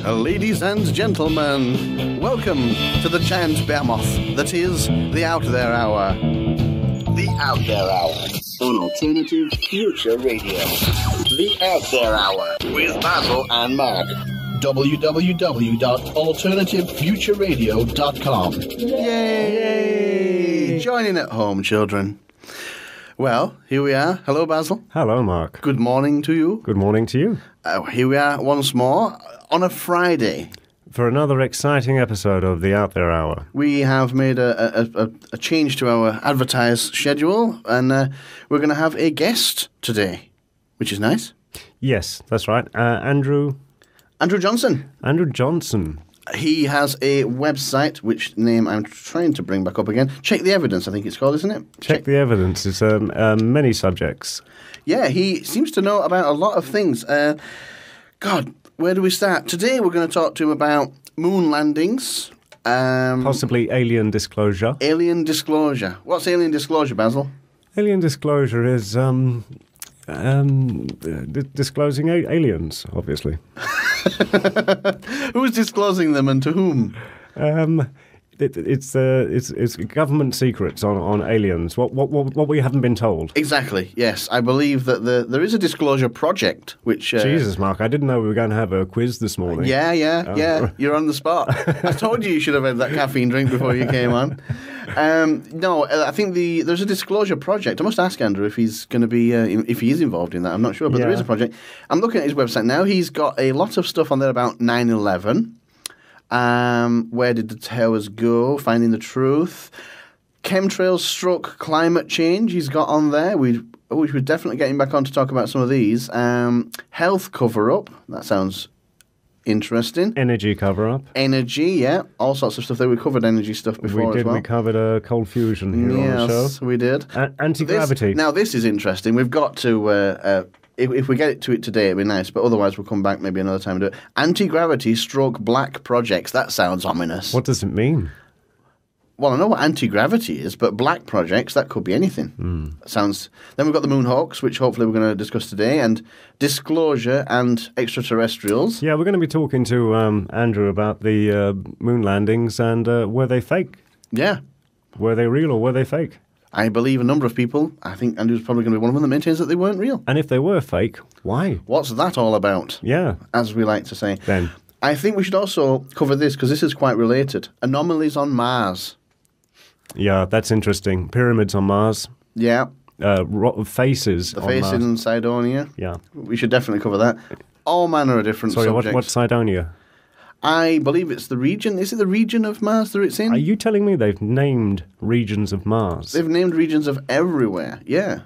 Ladies and gentlemen, welcome to the giant behemoth that is the Out There Hour. The Out There Hour on Alternative Future Radio. The Out There Hour with Basil and Mark. www.alternativefutureradio.com. Yay! Joining at home, children. Well, here we are. Hello, Basil. Hello, Mark. Good morning to you. Good morning to you. Here we are once more on a Friday. For another exciting episode of the Out There Hour. We have made a change to our advertised schedule, and we're going to have a guest today, which is nice. Yes, that's right. Andrew Johnson. Andrew Johnson. He has a website, which name I'm trying to bring back up again. Check the Evidence, I think it's called, isn't it? Check the Evidence. It's many subjects. Yeah, he seems to know about a lot of things. God, where do we start? Today we're going to talk to him about moon landings. Possibly alien disclosure. Alien disclosure. What's alien disclosure, Basil? Alien disclosure is disclosing aliens, obviously. Who's disclosing them and to whom? It's government secrets on aliens. What we haven't been told. Exactly. Yes, I believe that there is a disclosure project. Which Jesus, Mark, I didn't know we were going to have a quiz this morning. Yeah. You're on the spot. I told you should have had that caffeine drink before you came on. No, I think there's a disclosure project. I must ask Andrew if he's going to be if he is involved in that. I'm not sure, but there is a project. I'm looking at his website now. He's got a lot of stuff on there about 9/11. Where did the towers go? Finding the truth. Chemtrails stroke climate change he's got on there. We should definitely get him back on to talk about some of these. Health cover-up. That sounds interesting. Energy cover-up. Energy, yeah. All sorts of stuff there. We covered energy stuff before as well. We covered cold fusion here on the show. Yes, we did. Anti-gravity. Now, this is interesting. We've got to... If we get to it today, it'd be nice, but otherwise we'll come back maybe another time and do it. Anti-gravity stroke black projects. That sounds ominous. What does it mean? Well, I know what anti-gravity is, but black projects, that could be anything. Sounds. Then we've got the Moonhawks, which hopefully we're going to discuss today, and disclosure and extraterrestrials. Yeah, we're going to be talking to Andrew about the moon landings and were they fake? Yeah. Were they real or were they fake? I believe a number of people, I think Andrew's probably going to be one of them, that maintains that they weren't real. And if they were fake, why? What's that all about? Yeah. As we like to say. Then. I think we should also cover this, because this is quite related. Anomalies on Mars. Yeah, that's interesting. Pyramids on Mars. Yeah. Faces the on face Mars. in Cydonia. Yeah. We should definitely cover that. All manner of different subjects. Sorry, what's Cydonia? I believe it's the region. Is it the region of Mars that it's in? Are you telling me they've named regions of Mars? They've named regions of everywhere, yeah.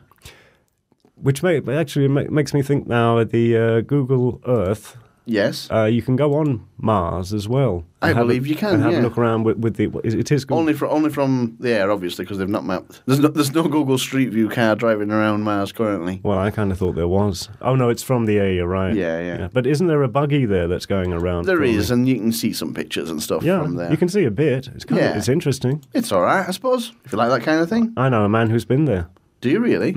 Which makes me think now of the Google Earth. Yes. You can go on Mars as well. I believe you can, and have yeah. a look around with the... It is Google. Only from the air, obviously, because they've not mapped. There's no Google Street View car driving around Mars currently. Well, I kind of thought there was. Oh, no, it's from the air, you're right. Yeah. But isn't there a buggy there that's going around? There is, and you can see some pictures and stuff from there. You can see a bit. It's interesting. It's all right, I suppose, if you like that kind of thing. I know a man who's been there. Do you really?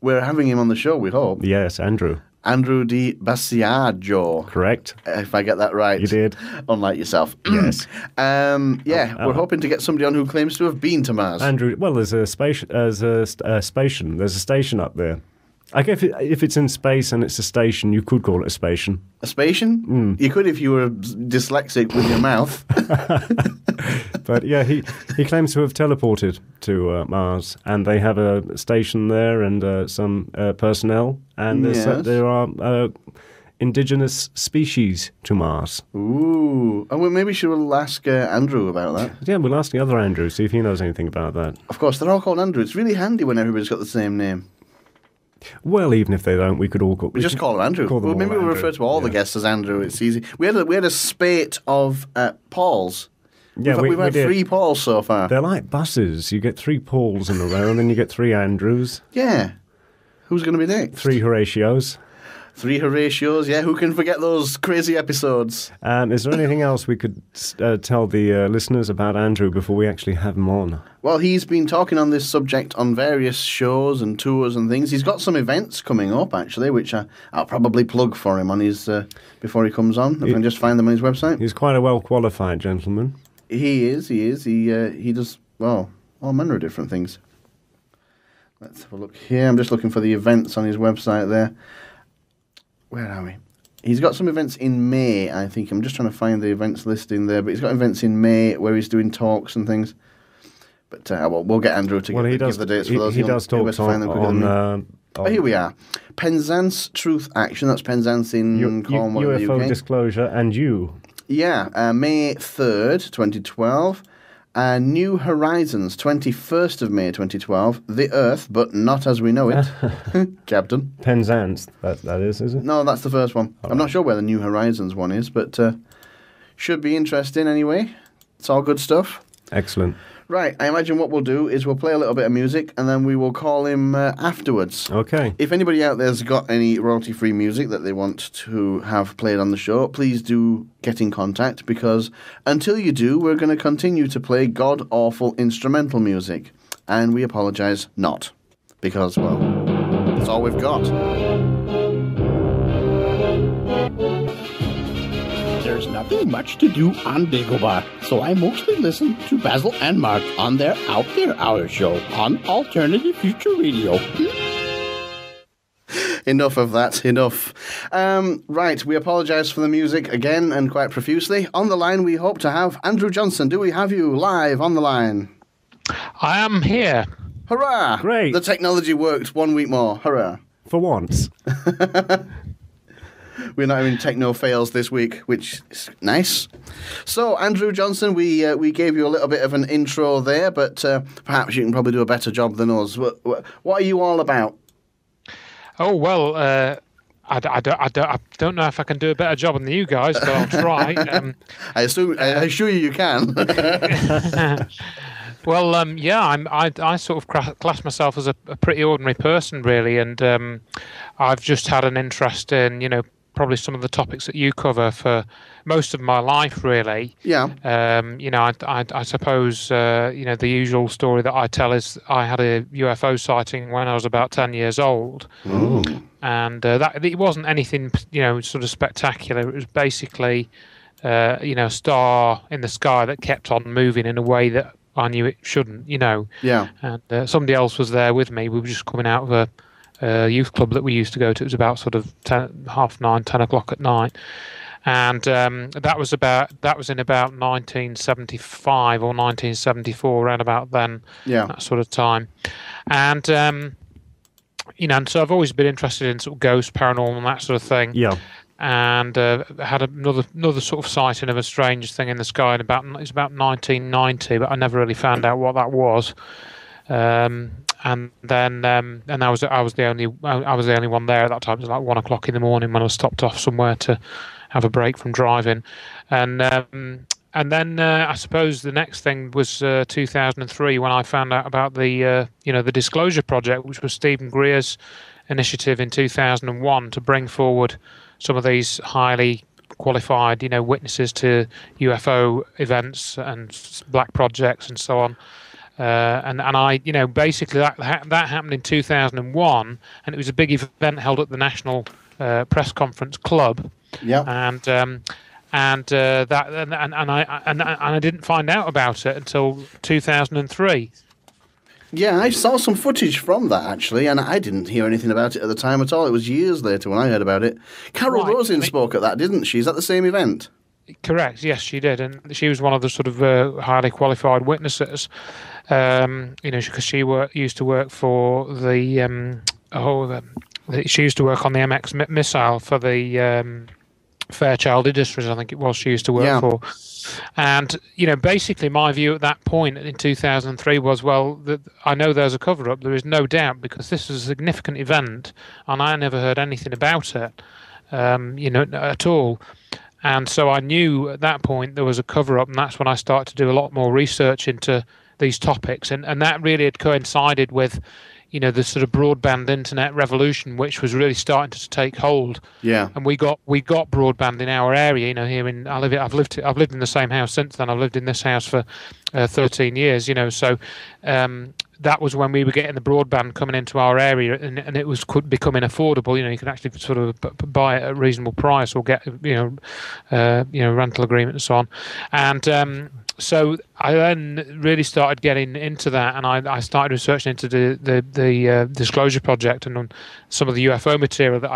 We're having him on the show, we hope. Yes, Andrew. Andrew Di Basiaggio. Correct. If I get that right. You did. Unlike yourself. Yes. We're hoping to get somebody on who claims to have been to Mars. Andrew, well, there's a station up there. I guess if it's in space and it's a station, you could call it a station. A station? You could if you were dyslexic with your mouth. But yeah, he claims to have teleported to Mars, and they have a station there and some personnel, and there are indigenous species to Mars. Ooh. Oh, well, maybe we'll ask Andrew about that. Yeah, we'll ask the other Andrew, see if he knows anything about that. Of course, they're all called Andrew. It's really handy when everybody's got the same name. Well, even if they don't, we could all call... We just call them Andrew. Maybe we'll refer to all the guests as Andrew. It's easy. We had a spate of Pauls. Yeah, we've had 3 Pauls so far. They're like buses. You get 3 Pauls in a row, and then you get 3 Andrews. Yeah. Who's going to be next? 3 Horatios. 3 Horatios, yeah, who can forget those crazy episodes? Is there anything else we could tell the listeners about Andrew before we actually have him on? Well, he's been talking on this subject on various shows and tours and things. He's got some events coming up, actually, which I'll probably plug for him on his before he comes on. If I can just find them on his website. He's quite a well-qualified gentleman. He is. He does, well, all manner of different things. Let's have a look here. I'm just looking for the events on his website there. Where are we? He's got some events in May, I think. I'm just trying to find the events list in there, but he's got events in May where he's doing talks and things. But we'll get Andrew to give the dates for those. He does talks on here we are. Penzance Truth Action. That's Penzance in Cornwall, UFO UK. Disclosure and you. Yeah, May 3rd, 2012. New Horizons, 21st of May 2012. The Earth, but not as we know it. Captain. Penzance, that is it? No, that's the first one. I'm not sure where the New Horizons one is, but should be interesting anyway. It's all good stuff. Excellent. Right, I imagine what we'll do is we'll play a little bit of music and then we will call him afterwards. Okay. If anybody out there's got any royalty-free music that they want to have played on the show, please do get in contact, because until you do, we're going to continue to play god-awful instrumental music. And we apologise not, because, well, that's all we've got. There's nothing much to do on Dagobah, so I mostly listen to Basil and Mark on their Out There Hour show on Alternative Future Radio. Enough of that, enough. Right, we apologise for the music again and quite profusely. On the line, we hope to have Andrew Johnson. Do we have you live on the line? I am here. Hurrah! Great. The technology worked 1 week more. Hurrah. For once. We're not having techno fails this week, which is nice. So, Andrew Johnson, we gave you a little bit of an intro there, but perhaps you can probably do a better job than us. What are you all about? Oh, well, I don't know if I can do a better job than you guys, but I'll try. I assure you can. Well, yeah, I sort of class myself as a pretty ordinary person, really, and I've just had an interest in, probably some of the topics that you cover for most of my life, really. Yeah. I suppose, the usual story that I tell is I had a UFO sighting when I was about 10 years old. Ooh. And that it wasn't anything, sort of spectacular. It was basically, a star in the sky that kept on moving in a way that I knew it shouldn't, Yeah. And somebody else was there with me. We were just coming out of a youth club that we used to go to. It was about sort of 9:30, 10 o'clock at night. And that was in about 1975 or 1974, around about then, that sort of time. And, and so I've always been interested in sort of ghosts, paranormal, and that sort of thing. Yeah. And had another sort of sighting of a strange thing in the sky it was about 1990, but I never really found out what that was. And then I was the only one there at that time. It was like 1 o'clock in the morning when I was stopped off somewhere to have a break from driving, and then I suppose the next thing was 2003 when I found out about the the Disclosure Project, which was Stephen Greer's initiative in 2001 to bring forward some of these highly qualified witnesses to UFO events and black projects and so on. And I, basically that happened in 2001, and it was a big event held at the National Press Conference Club. Yeah. And I didn't find out about it until 2003. Yeah, I saw some footage from that, actually, and I didn't hear anything about it at the time at all. It was years later when I heard about it. Carol Rosin spoke at that, didn't she? Is that the same event? Correct, yes, she did, and she was one of the sort of highly qualified witnesses, because she used to work for she used to work on the MX missile for the Fairchild Industries, I think it was, she used to work for. And, basically my view at that point in 2003 was, well, I know there's a cover-up, there is no doubt, because this was a significant event, and I never heard anything about it, at all. And so I knew at that point there was a cover-up, and that's when I started to do a lot more research into these topics. And that really had coincided with, the sort of broadband internet revolution, which was really starting to take hold. Yeah. And we got broadband in our area. Here I've lived in the same house since then. I've lived in this house for 13 years. So. That was when we were getting the broadband coming into our area, and it was becoming affordable. You could actually sort of buy it at a reasonable price or get rental agreement and so on. And so I then really started getting into that, and I started researching into the Disclosure Project and on some of the UFO material that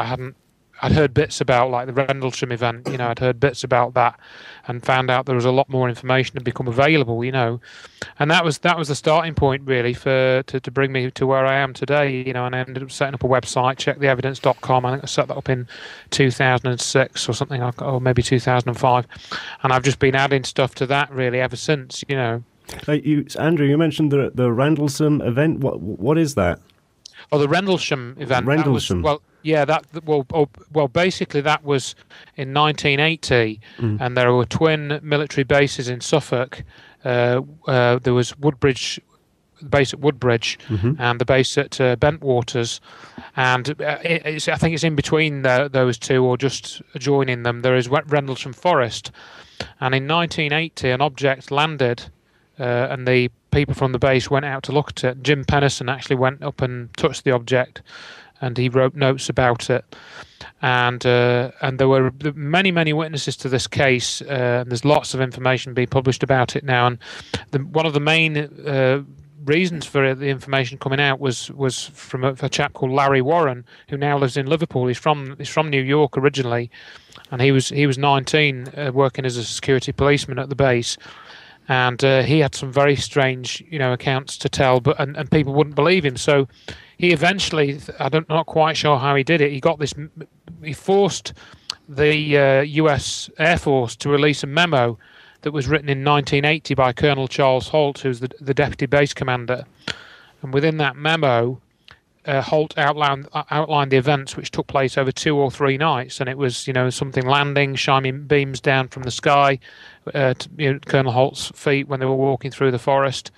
I'd heard bits about, like the Rendlesham event. I'd heard bits about that, and found out there was a lot more information had become available. And that was the starting point really to bring me to where I am today. And I ended up setting up a website, checktheevidence.com. I think I set that up in 2006 or something, or maybe 2005, and I've just been adding stuff to that really ever since. Andrew, you mentioned the Rendlesham event. What is that? Oh, the Rendlesham event. Rendlesham. Basically that was in 1980, and there were twin military bases in Suffolk. There was Woodbridge, the base at Woodbridge, and the base at Bentwaters, and I think it's in between those two, or just adjoining them. There is Rendlesham Forest, and in 1980 an object landed, and the people from the base went out to look at it. Jim Pennison actually went up and touched the object, and he wrote notes about it. And there were many witnesses to this case. There's lots of information being published about it now. And one of the main reasons for the information coming out was from a chap called Larry Warren, who now lives in Liverpool. He's from New York originally, and he was 19, working as a security policeman at the base. And he had some very strange, accounts to tell, and people wouldn't believe him. So he eventually, not quite sure how he did it. He forced the U.S. Air Force to release a memo that was written in 1980 by Colonel Charles Holt, who's the deputy base commander. And within that memo, Holt outlined the events which took place over 2 or 3 nights, and it was something landing, shining beams down from the sky, Colonel Holt's feet when they were walking through the forest,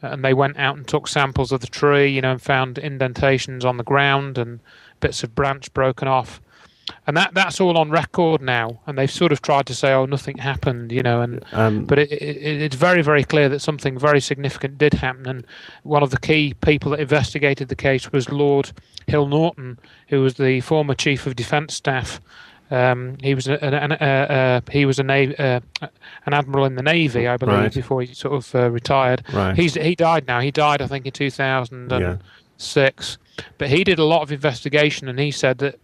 and they went out and took samples of the tree, and found indentations on the ground and bits of branch broken off, and that's all on record now. And they've sort of tried to say, oh, nothing happened, but it's very, very clear that something very significant did happen. And one of the key people that investigated the case was Lord Hill Norton, who was the former Chief of Defence Staff. He was an admiral in the Navy, I believe, right, before he sort of retired. Right. He died now. He died, I think, in 2006. But he did a lot of investigation, and he said that,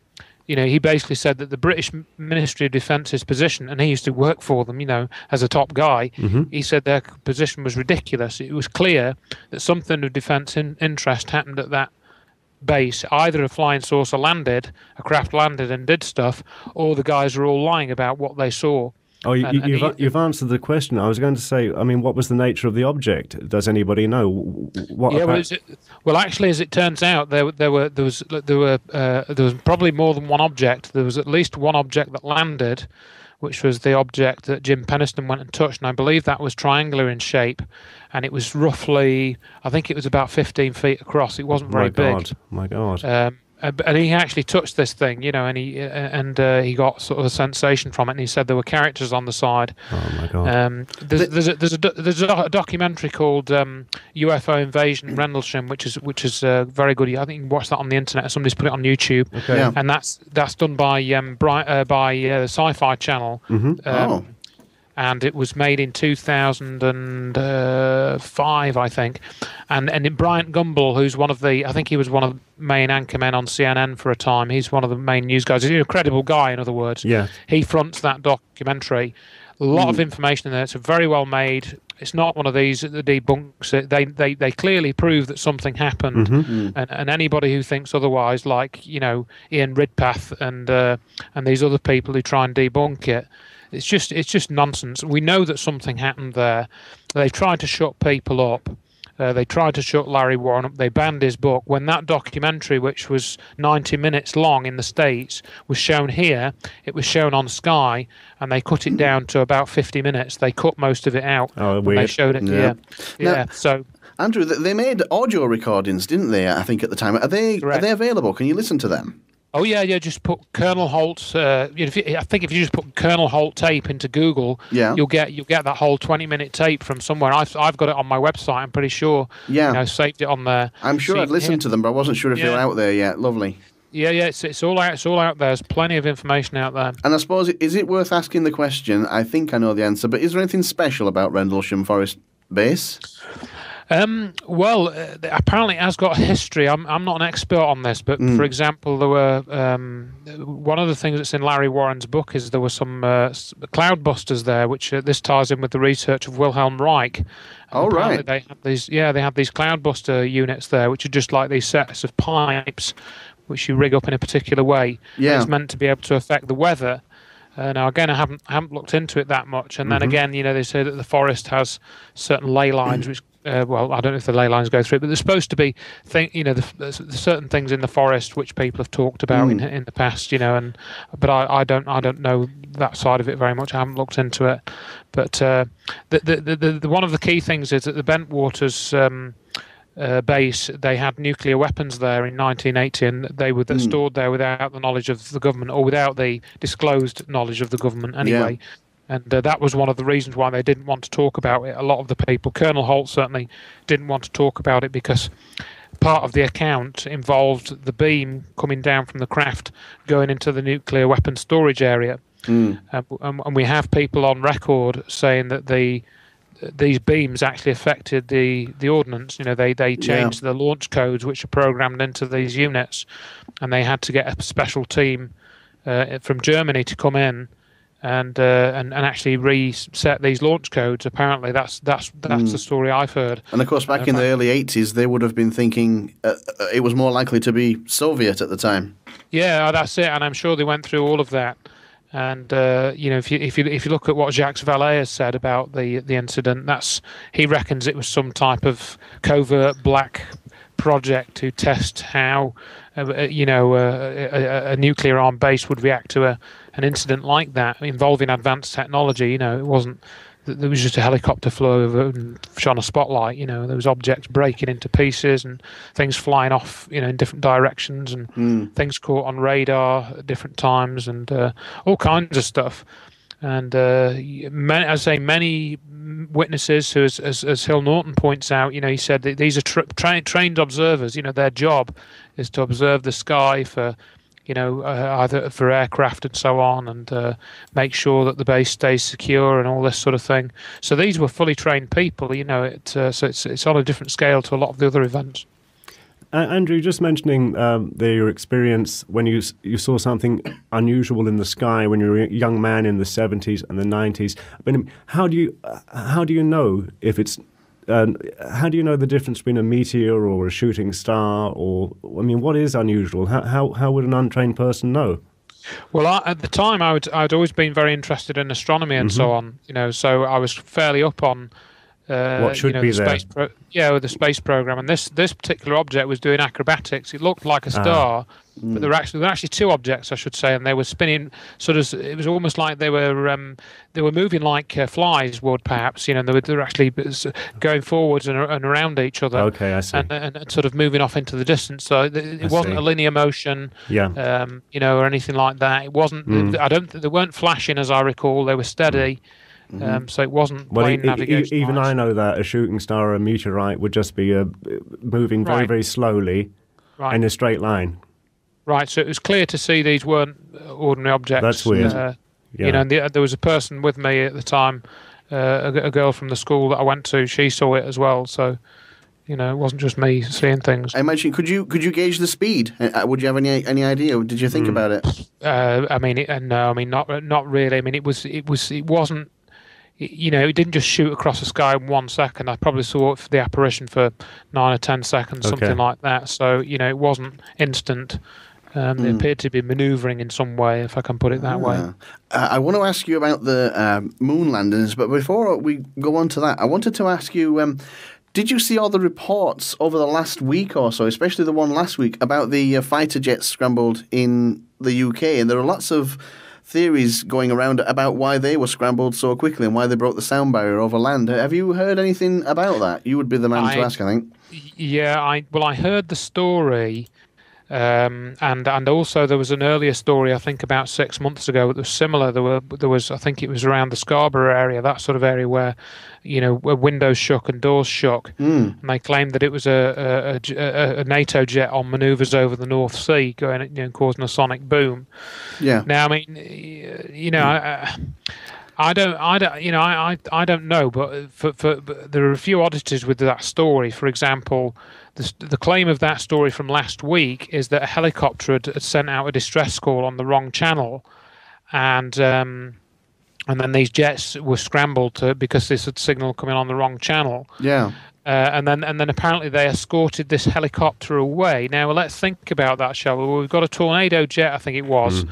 he basically said that the British Ministry of Defence's position, and he used to work for them, as a top guy, he said their position was ridiculous. It was clear that something of defence interest happened at that base. Either a flying saucer landed, a craft landed and did stuff, or the guys were all lying about what they saw. Oh, you've answered the question. I was going to say, what was the nature of the object? Does anybody know? Well, actually, as it turns out, there was probably more than one object. There was at least one object that landed, which was the object that Jim Pennison went and touched, and I believe that was triangular in shape, and it was roughly, I think it was about 15 feet across. It wasn't very big. My God. And he actually touched this thing, and he got sort of a sensation from it. And he said there were characters on the side. Oh my God! There's a documentary called UFO Invasion Rendlesham, which is very good. I think you can watch that on the internet. Somebody's put it on YouTube. Okay. Yeah. And that's done by the Sci-Fi Channel. And it was made in 2005, I think. And Bryant Gumbel, who's I think he was one of the main anchormen on CNN for a time. He's one of the main news guys. He's a credible guy, in other words. Yeah. He fronts that documentary. A lot of information in there. It's very well made. It's not one of these that debunks it. They clearly prove that something happened. And anybody who thinks otherwise, like, Ian Ridpath and these other people who try and debunk it, it's just nonsense. We know that something happened there. They tried to shut people up. They tried to shut Larry Warren up. They banned his book. When that documentary, which was 90 minutes long in the States, was shown here, it was shown on Sky, and they cut it down to about 50 minutes. They cut most of it out. Oh, weird. They showed it. Yeah. Now, So Andrew, they made audio recordings, didn't they? I think at the time. Are they available? Can you listen to them? Oh yeah. Just put Colonel Holt. I think if you just put Colonel Holt tape into Google, you'll get that whole 20-minute tape from somewhere. I've got it on my website. I'm pretty sure. Yeah, saved it on there. I'm sure I'd listened to them, but I wasn't sure if they were out there yet. Lovely. Yeah. It's all out. It's all out there. There's plenty of information out there. And I suppose, is it worth asking the question? I think I know the answer, but is there anything special about Rendlesham Forest Base? Well, apparently it has got a history. I'm not an expert on this, but for example, there were one of the things that's in Larry Warren's book is there were some cloudbusters there, which this ties in with the research of Wilhelm Reich. Right. They had these cloudbuster units there, which are just like these sets of pipes, which you rig up in a particular way. Yeah. It's meant to be able to affect the weather. Now, again, I haven't looked into it that much. And then again, they say that the forest has certain ley lines, which, well, I don't know if the ley lines go through it, but there's supposed to be, there's certain things in the forest which people have talked about in the past, but I don't know that side of it very much. I haven't looked into it. But the one of the key things is that the Bentwaters base, they had nuclear weapons there in 1980, and they were stored there without the knowledge of the government, or without the disclosed knowledge of the government anyway. Yeah. And that was one of the reasons why they didn't want to talk about it. A lot of the people, Colonel Holt certainly didn't want to talk about it, because part of the account involved the beam coming down from the craft going into the nuclear weapon storage area. And we have people on record saying that these beams actually affected the ordnance. They changed the launch codes which are programmed into these units, and they had to get a special team from Germany to come in and actually reset these launch codes. Apparently, that's the story I've heard. And of course, back in the early 80s, they would have been thinking it was more likely to be Soviet at the time. Yeah, that's it. And I'm sure they went through all of that. And if you look at what Jacques Vallée has said about the incident, he reckons it was some type of covert black project to test how a nuclear armed base would react to an incident like that involving advanced technology. It wasn't. There was just a helicopter flew over and shone a spotlight. There was objects breaking into pieces and things flying off, in different directions, and things caught on radar at different times, and all kinds of stuff. And many witnesses, who, as Hill Norton points out, he said that these are trained observers. Their job is to observe the sky for either for aircraft and so on, and make sure that the base stays secure and all this sort of thing. So these were fully trained people, so it's on a different scale to a lot of the other events. Andrew, just mentioning your experience when you saw something unusual in the sky when you were a young man in the 70s and the 90s. But how do you know if it's how do you know the difference between a meteor or a shooting star? Or, what is unusual? How would an untrained person know? Well, at the time, I'd always been very interested in astronomy and so on. So I was fairly up on what should be there. With the space program. And this particular object was doing acrobatics. It looked like a star. But there were actually two objects, I should say, and they were spinning. It was almost like they were moving like flies would, perhaps. They were actually going forwards and around each other. Okay, I see. And sort of moving off into the distance. So it wasn't a linear motion. Yeah. Or anything like that. It wasn't. They weren't flashing, as I recall. They were steady. So it wasn't plane navigation. Even I know that a shooting star or a meteorite would just be moving very, very slowly in a straight line. Right, so it was clear to see these weren't ordinary objects. That's weird. And there was a person with me at the time, a girl from the school that I went to. She saw it as well. So, it wasn't just me seeing things. I imagine. Could you gauge the speed? Would you have any idea? Did you think about it? Not really. It wasn't. It didn't just shoot across the sky in 1 second. I probably saw the apparition for 9 or 10 seconds, something like that. So, it wasn't instant. It appeared to be manoeuvring in some way, if I can put it that way. I want to ask you about the moon landings, but before we go on to that, I wanted to ask you, did you see all the reports over the last week or so, especially the one last week, about the fighter jets scrambled in the UK? And there are lots of theories going around about why they were scrambled so quickly and why they broke the sound barrier over land. Have you heard anything about that? You would be the man to ask, I think. Yeah, I heard the story. And also there was an earlier story, I think about 6 months ago, that was similar. There was I think it was around the Scarborough area, that sort of area where, where windows shook and doors shook, and they claimed that it was a NATO jet on manoeuvres over the North Sea, going causing a sonic boom. Yeah. Now, I mean, I don't know, but there are a few oddities with that story. For example, the claim of that story from last week is that a helicopter had sent out a distress call on the wrong channel, and then these jets were scrambled because this had signal coming on the wrong channel. Yeah. And then apparently they escorted this helicopter away. Now let's think about that, shall we? Well, we've got a Tornado jet, I think it was.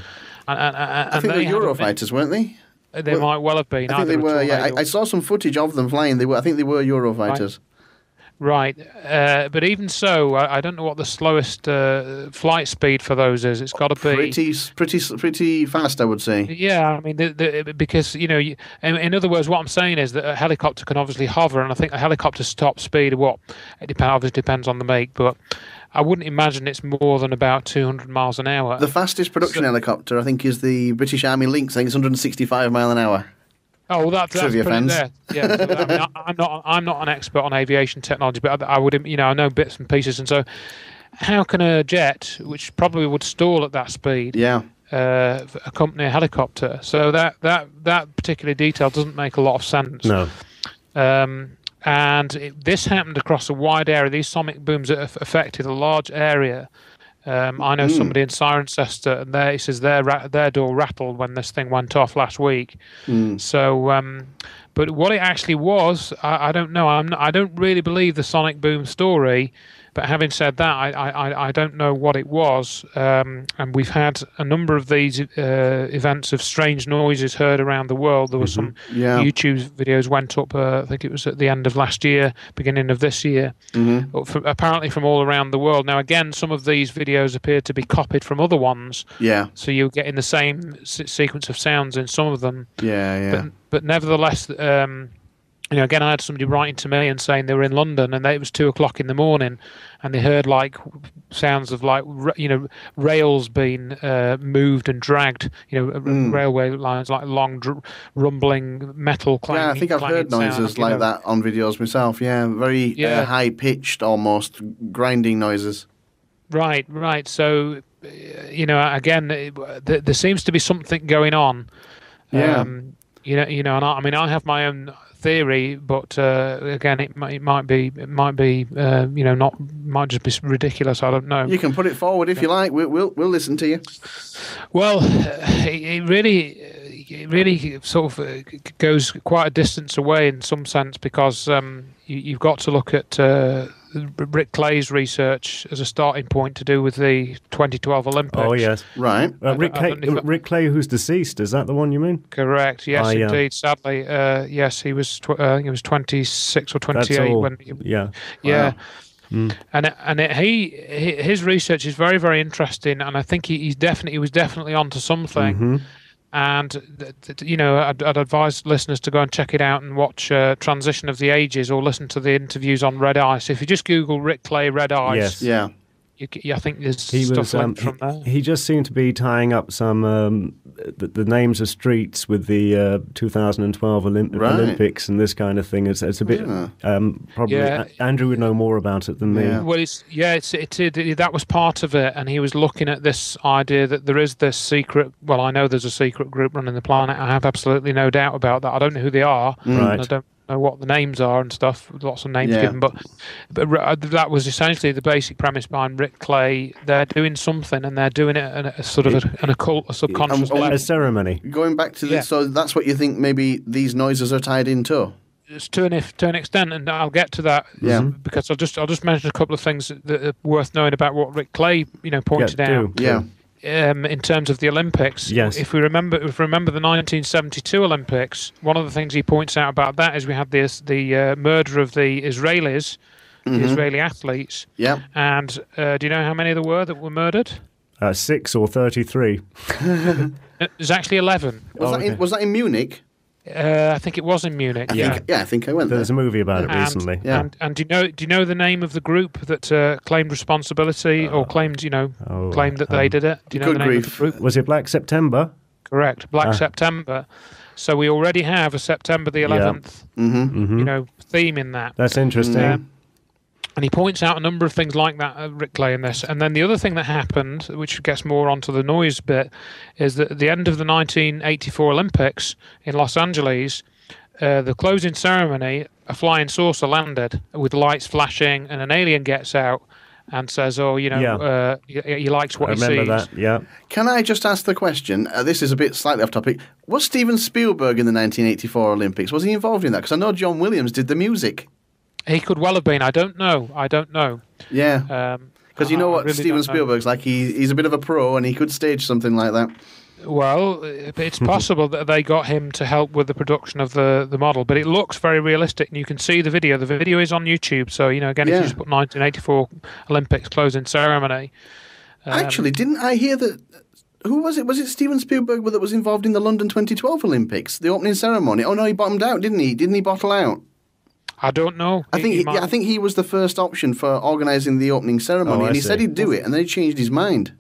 I think they were Eurofighters, weren't they? They might well have been. I think they were. Yeah, I saw some footage of them flying. I think they were Eurofighters. Right. But even so, I don't know what the slowest flight speed for those is. It's got to be pretty fast, I would say. Yeah, I mean, because in other words, what I'm saying is that a helicopter can obviously hover, and I think a helicopter's top speed, obviously depends on the make, but I wouldn't imagine it's more than about 200 miles an hour. The fastest production helicopter, I think, is the British Army Lynx. I think it's 165 mile an hour. Oh, well, that's Trivia fans. There. Yeah, so, I mean, I'm not an expert on aviation technology, but I would, I know bits and pieces. And so, how can a jet, which probably would stall at that speed, accompany a helicopter? So that particular detail doesn't make a lot of sense. No. This happened across a wide area. These sonic booms affected a large area. I know somebody in Cirencester, and he says their door rattled when this thing went off last week. So, but what it actually was, I don't know. I don't really believe the sonic boom story. But having said that, I don't know what it was. And we've had a number of these events of strange noises heard around the world. There were some YouTube videos went up, I think it was at the end of last year, beginning of this year, apparently from all around the world. Now, again, some of these videos appear to be copied from other ones. Yeah. So you're getting the same sequence of sounds in some of them. Yeah. But nevertheless... again, I had somebody writing to me and saying they were in London and it was 2:00 in the morning, and they heard sounds of rails being moved and dragged. Railway lines, like long rumbling metal clanging. Yeah, I think I've heard noises like that on videos myself. Yeah, very high pitched, almost grinding noises. Right. So, again, there seems to be something going on. Yeah. And I have my own theory, but again, it might be might just be ridiculous. I don't know. You can put it forward if you like. We'll listen to you. Well, it really sort of goes quite a distance away in some sense, because you've got to look at Rick Clay's research as a starting point to do with the 2012 Olympics. Oh, yes. Right. Rick Clay, who's deceased, is that the one you mean? Correct. Yes, indeed. Sadly, yes, he was. He was 26 or 28 when. Yeah. Yeah. Wow. And his research is very, very interesting, and I think he was definitely onto something. Mm-hmm. And I'd advise listeners to go and check it out and watch Transition of the Ages, or listen to the interviews on Red Ice. If you just Google Rick Clay Red Ice, yeah. I think there's stuff linked from there. He just seemed to be tying up some the names of streets with the 2012 Olympics and this kind of thing. It's a bit probably Andrew would know more about it than me. Well, that was part of it, and he was looking at this idea that there is this secret. Well, I know there's a secret group running the planet. I have absolutely no doubt about that. I don't know who they are. Right. I don't know what the names are and stuff. Lots of names given, but that was essentially the basic premise behind Rick Clay. They're doing something, and they're doing it in a sort of an occult, a subconscious level. A ceremony. Going back to this, so that's what you think maybe these noises are tied into? It's to an extent, and I'll get to that. Yeah. Because I'll just mention a couple of things that are worth knowing about what Rick Clay pointed out. Yeah. In terms of the Olympics, if we remember the 1972 Olympics, one of the things he points out about that is we had the murder of the Israelis, the Israeli athletes. Yeah. And do you know how many there were that were murdered? 6 or 33. There's actually 11. Was that in Munich? I think it was in Munich. I think I went there. There's a movie about it recently. Yeah. And do you know the name of the group that claimed responsibility or claimed that they did it? Do you know the name of the group? Was it Black September? Correct, Black September. So we already have a September the 11th, theme in that. That's interesting. And he points out a number of things like that, Rick Clay, in this. And then the other thing that happened, which gets more onto the noise bit, is that at the end of the 1984 Olympics in Los Angeles, the closing ceremony, a flying saucer landed with lights flashing, and an alien gets out and says, he likes what he sees. I remember that, yeah. Can I just ask the question, this is a bit slightly off topic, was Steven Spielberg in the 1984 Olympics, was he involved in that? Because I know John Williams did the music. He could well have been. I don't know. Yeah. Because you know what really Steven Spielberg's like. He's a bit of a pro, and he could stage something like that. Well, it's possible that they got him to help with the production of the model, but it looks very realistic, and you can see the video. The video is on YouTube, so again, if you just put 1984 Olympics closing ceremony. Actually, didn't I hear that? Who was it? Was it Steven Spielberg that was involved in the London 2012 Olympics, the opening ceremony? Oh no, he bottomed out, didn't he? Didn't he bottle out? I don't know. I think he was the first option for organising the opening ceremony, and he said he'd do it, and then he changed his mind.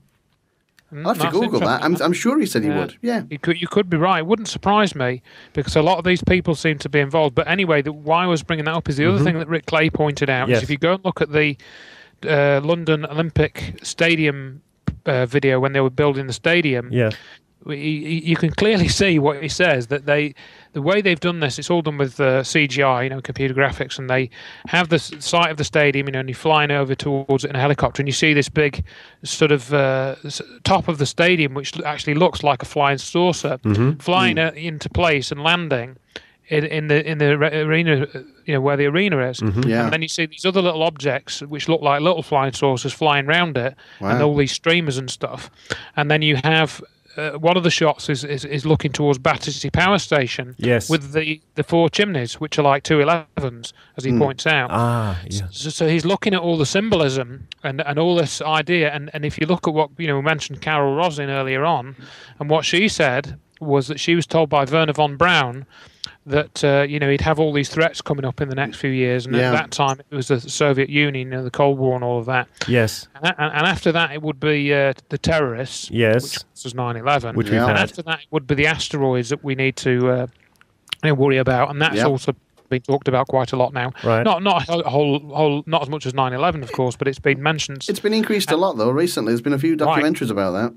I'll have to Google that. I'm sure he said he would. Yeah, you could be right. It wouldn't surprise me because a lot of these people seem to be involved. But anyway, why I was bringing that up is the other thing that Rick Clay pointed out is if you go and look at the London Olympic Stadium video when they were building the stadium. Yeah. You can clearly see what he says, that the way they've done this, it's all done with CGI, computer graphics, and they have the site of the stadium, and you're flying over towards it in a helicopter, and you see this big sort of top of the stadium, which actually looks like a flying saucer, flying into place and landing in the arena, where the arena is. And then you see these other little objects which look like little flying saucers flying around it, and all these streamers and stuff. And then you have one of the shots is looking towards Battersea Power Station with the four chimneys, which are like 211s, as he points out. So he's looking at all the symbolism and all this idea. And if you look at what, we mentioned Carol Rosin earlier on, and what she said was that she was told by Wernher von Braun that he'd have all these threats coming up in the next few years, and at that time it was the Soviet Union, the Cold War, and all of that. Yes. And after that, it would be the terrorists. Yes. Which was 9/11. Which we've had. After that, it would be the asteroids that we need to worry about, and that's also been talked about quite a lot now. Right. Not a whole, not as much as 9/11, of course, but it's been mentioned. It's been increased a lot though recently. There's been a few documentaries about that.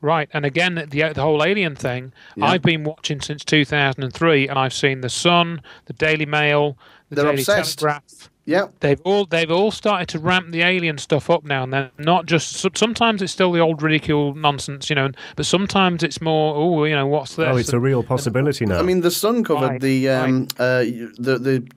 Right, and again, the whole alien thing, I've been watching since 2003, and I've seen The Sun, the Daily Mail, the Daily Telegraph. Yeah, they've all started to ramp the alien stuff up now, and they're not just. Sometimes it's still the old ridicule nonsense, but sometimes it's more. What's this? Oh, it's a real possibility now. I mean, The Sun covered the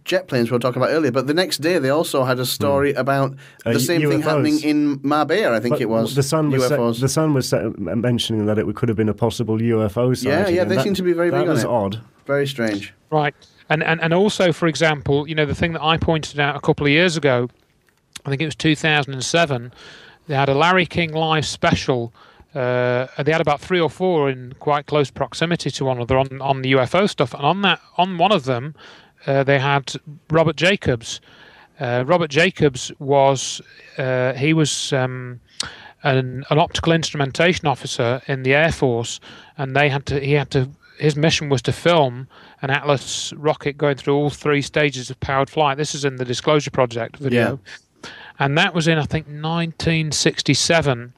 jet planes we were talking about earlier, but the next day they also had a story about the same UFOs. Thing happening in Marbella. I think it was. The Sun was UFOs. The Sun was mentioning that it could have been a possible UFO sighting. Yeah, they seem to be very big on it. That was odd. Very strange. Right. And also, for example, the thing that I pointed out a couple of years ago, I think it was 2007, they had a Larry King Live special. They had about 3 or 4 in quite close proximity to one another on the UFO stuff. And on one of them, they had Robert Jacobs. Robert Jacobs was an optical instrumentation officer in the Air Force, and his mission was to film an Atlas rocket going through all 3 stages of powered flight. This is in the Disclosure Project video. Yeah. And that was in, I think, 1967.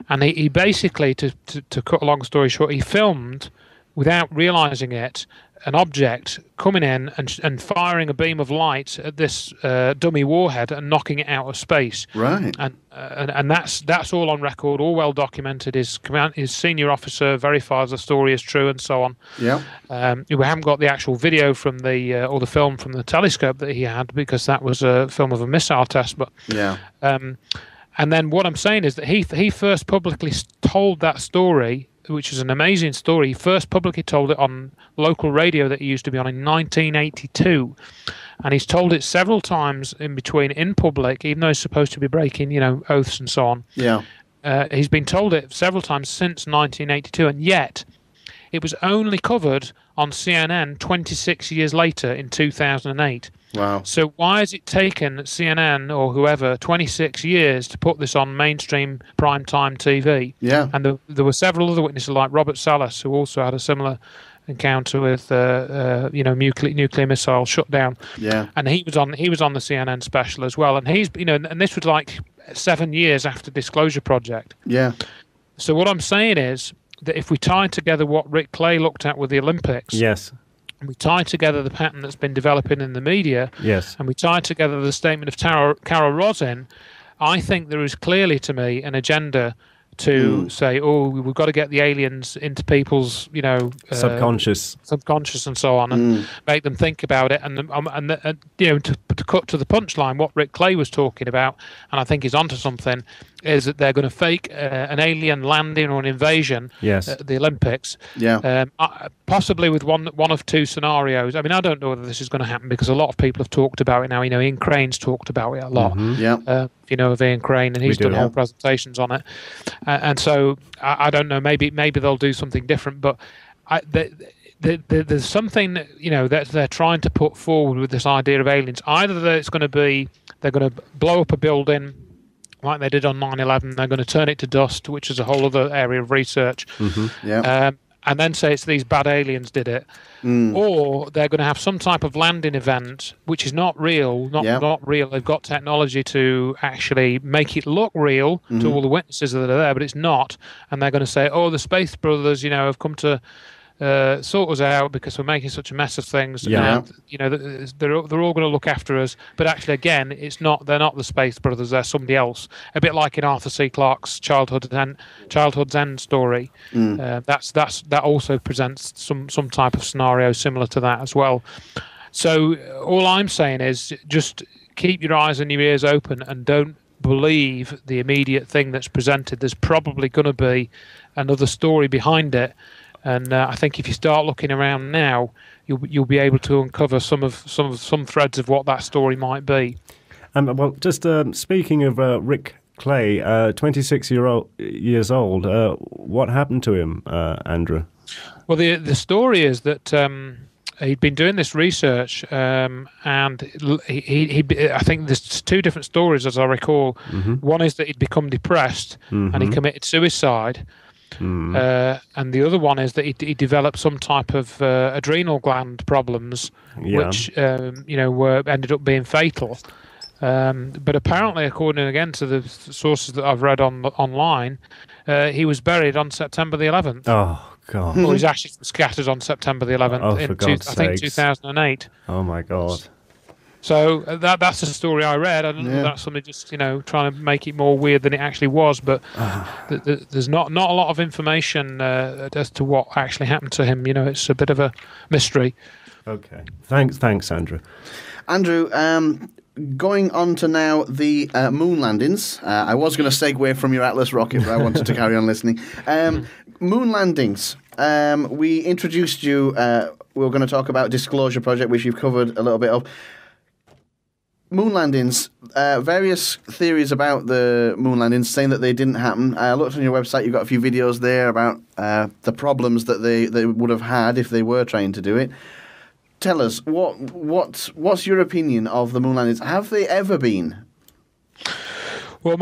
And he basically, to cut a long story short, he filmed, without realizing it, an object coming in and firing a beam of light at this dummy warhead and knocking it out of space. Right. And that's all on record, all well documented. His senior officer verifies the story is true, and so on. Yeah. We haven't got the actual video from or the film from the telescope that he had, because that was a film of a missile test. But yeah. And then what I'm saying is that he first publicly told that story, which is an amazing story. He first publicly told it on local radio that he used to be on in 1982. And he's told it several times in between in public, even though he's supposed to be breaking, oaths and so on. Yeah. He's been told it several times since 1982, and yet it was only covered on CNN 26 years later in 2008. Wow. So why has it taken CNN or whoever 26 years to put this on mainstream primetime TV? Yeah. And there were several other witnesses like Robert Salas, who also had a similar encounter with nuclear missile shutdown. Yeah. And he was on the CNN special as well. And he's and this was like 7 years after Disclosure Project. Yeah. So what I'm saying is that if we tie together what Rick Clay looked at with the Olympics, yes, and we tie together the pattern that's been developing in the media, yes, and we tie together the statement of Carol Rosin, I think there is clearly, to me, an agenda to say, oh, we've got to get the aliens into people's, subconscious and so on, and make them think about it, and to cut to the punchline, what Rick Clay was talking about, and I think he's onto something, is that they're going to fake an alien landing or an invasion at the Olympics. Yeah. Possibly with one of two scenarios. I mean, I don't know whether this is going to happen because a lot of people have talked about it now. Ian Crane's talked about it a lot. Yeah. If you know of Ian Crane, and he's done whole presentations on it. And so I don't know. Maybe they'll do something different, but there's something that they're trying to put forward with this idea of aliens. Either that it's going to be they're going to blow up a building like they did on 9/11. They're going to turn it to dust, which is a whole other area of research. Yeah. And then say it's these bad aliens did it, or they're going to have some type of landing event which is not real, not real. They've got technology to actually make it look real to all the witnesses that are there, but it's not. And they're going to say, "Oh, the Space Brothers, have come to sort us out because we're making such a mess of things." Yeah. And, they're all going to look after us. But actually, again, they're not the Space Brothers. They're somebody else. A bit like in Arthur C. Clarke's Childhood's End story. That also presents some type of scenario similar to that as well. So all I'm saying is just keep your eyes and your ears open and don't believe the immediate thing that's presented. There's probably going to be another story behind it. And I think if you start looking around now, you'll be able to uncover some threads of what that story might be. Well, just speaking of Rick Clay, 26 years old, what happened to him, Andrew? Well, the story is that he'd been doing this research, and I think there's two different stories, as I recall. One is that he'd become depressed and he committed suicide. And the other one is that he developed some type of adrenal gland problems, which ended up being fatal. But apparently, according again to the sources that I've read online, he was buried on September the 11th. Oh God! Or he's actually scattered on September the 11th I think 2008. Oh my God! So that's the story I read. I don't know if that's somebody just trying to make it more weird than it actually was, but there's not a lot of information as to what actually happened to him. It's a bit of a mystery. Okay, thanks, Andrew. Andrew, going on to now the moon landings. I was going to segue from your Atlas rocket, but I wanted to carry on listening. Moon landings. We introduced you. We were going to talk about Disclosure Project, which you've covered a little bit of. Moon landings, various theories about the moon landings saying that they didn't happen. I looked on your website, you've got a few videos there about the problems that they would have had if they were trying to do it. Tell us, what's your opinion of the moon landings? Have they ever been? Well,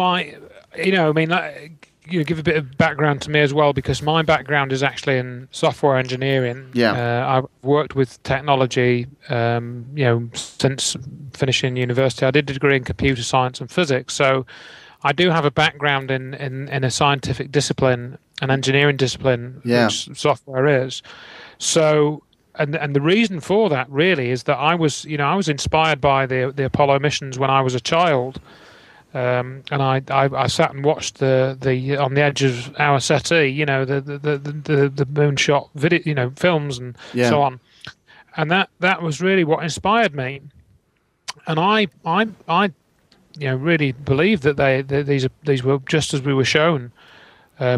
give a bit of background to me as well, because my background is actually in software engineering. I've worked with technology, since finishing university. I did a degree in computer science and physics, so I do have a background in a scientific discipline, an engineering discipline, which software is. So, and the reason for that really is that I was inspired by the Apollo missions when I was a child. And I sat and watched the on the edge of our settee, the moonshot video, films and so on, and that was really what inspired me. And I really believe that these were just as we were shown,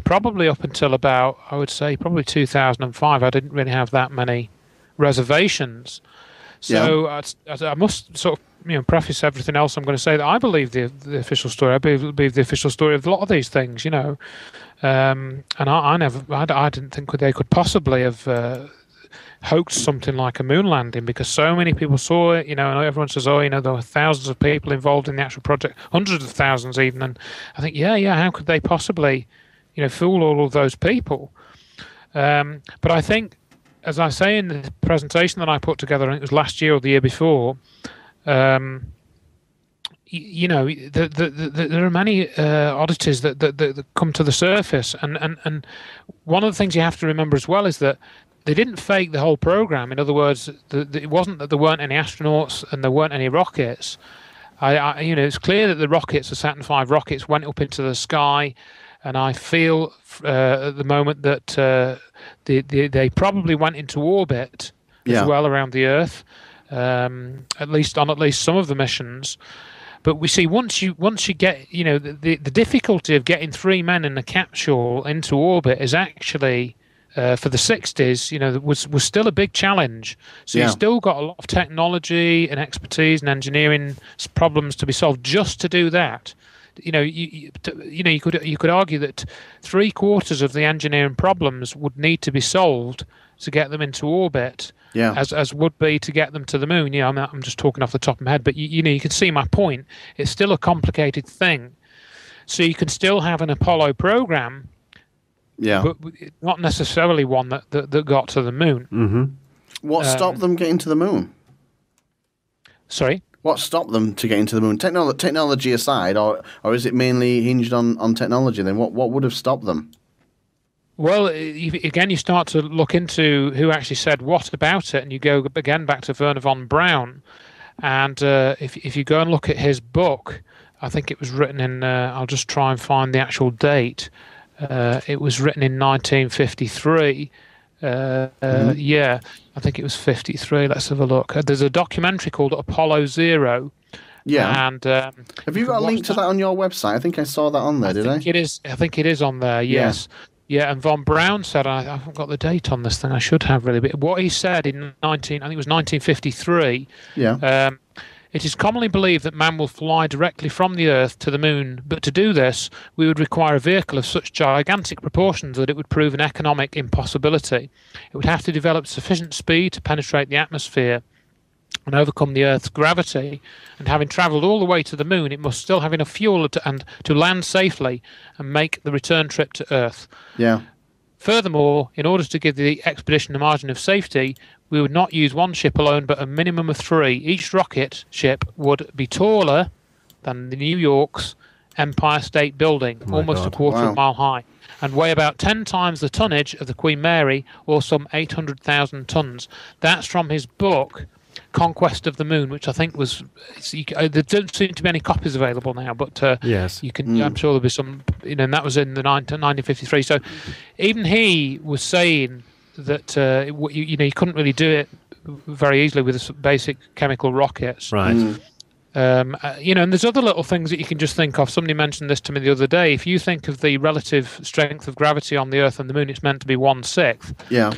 probably up until about, I would say, probably 2005. I didn't really have that many reservations. So I must sort of preface everything else I'm going to say that I believe the official story. I believe the official story of a lot of these things, and I didn't think they could possibly have hoaxed something like a moon landing, because so many people saw it, and everyone says, there were thousands of people involved in the actual project, hundreds of thousands even, and I think, how could they possibly, fool all of those people? But I think, as I say in the presentation that I put together, I think it was last year or the year before, there are many oddities that come to the surface, and one of the things you have to remember as well is that they didn't fake the whole program. In other words, it wasn't that there weren't any astronauts and there weren't any rockets. It's clear that the rockets, the Saturn V rockets, went up into the sky, and I feel at the moment that they probably went into orbit as well around the Earth, at least some of the missions. But we see once you get the difficulty of getting 3 men in a capsule into orbit is actually for the 60s, was still a big challenge. So you've still got a lot of technology and expertise and engineering problems to be solved just to do that. You could argue that 3/4 of the engineering problems would need to be solved to get them into orbit, as would be to get them to the moon. I'm just talking off the top of my head, but you can see my point. It's still a complicated thing. So you can still have an Apollo program, but not necessarily one that got to the moon. Mm-hmm. What stopped them getting to the moon? Sorry? What stopped them to get into the moon? Technology aside, or is it mainly hinged on technology then? What would have stopped them? Well, again, you start to look into who actually said what about it, and you go again back to Wernher von Braun. And if you go and look at his book, I think it was written in, I'll just try and find the actual date. It was written in 1953. Yeah, I think it was 53. Let's have a look. There's a documentary called Apollo Zero. Yeah. And have you got a link to that on your website? I think I saw that on there, did I? I think it is on there, yes. Yeah, and von Braun said, I haven't got the date on this thing, I should have really, but what he said in I think it was 1953, it is commonly believed that man will fly directly from the Earth to the moon, but to do this, we would require a vehicle of such gigantic proportions that it would prove an economic impossibility. It would have to develop sufficient speed to penetrate the atmosphere and overcome the Earth's gravity, and having travelled all the way to the moon, it must still have enough fuel to land safely and make the return trip to Earth. Yeah. Furthermore, in order to give the expedition a margin of safety, we would not use one ship alone, but a minimum of 3. Each rocket ship would be taller than the New York's Empire State Building, almost a quarter of a mile high, and weigh about 10 times the tonnage of the Queen Mary, or some 800,000 tons. That's from his book, Conquest of the Moon, which I think was, there don't seem to be any copies available now, but yes, you can. I'm sure there'll be some, and that was in the 1953. So even he was saying that you couldn't really do it very easily with basic chemical rockets, right? And there's other little things that you can just think of. Somebody mentioned this to me the other day. If you think of the relative strength of gravity on the Earth and the Moon, it's meant to be 1/6. Yeah.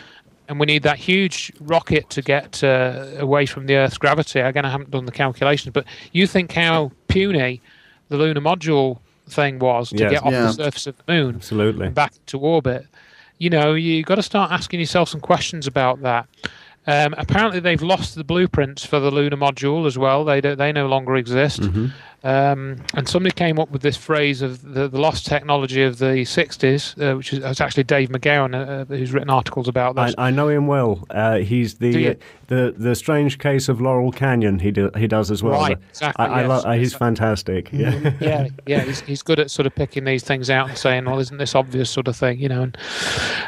And we need that huge rocket to get away from the Earth's gravity. Again, I haven't done the calculations, but you think how puny the lunar module thing was to get off the surface of the moon, absolutely, and back to orbit. You've got to start asking yourself some questions about that. Apparently, they've lost the blueprints for the lunar module as well. They no longer exist. Mm-hmm. And somebody came up with this phrase of the lost technology of the 60s, which is actually Dave McGowan, who's written articles about this. I know him well. He's the Strange Case of Laurel Canyon. He does as well. Right, exactly. He's fantastic. Yeah, He's good at sort of picking these things out and saying, "Well, isn't this obvious?" sort of thing, And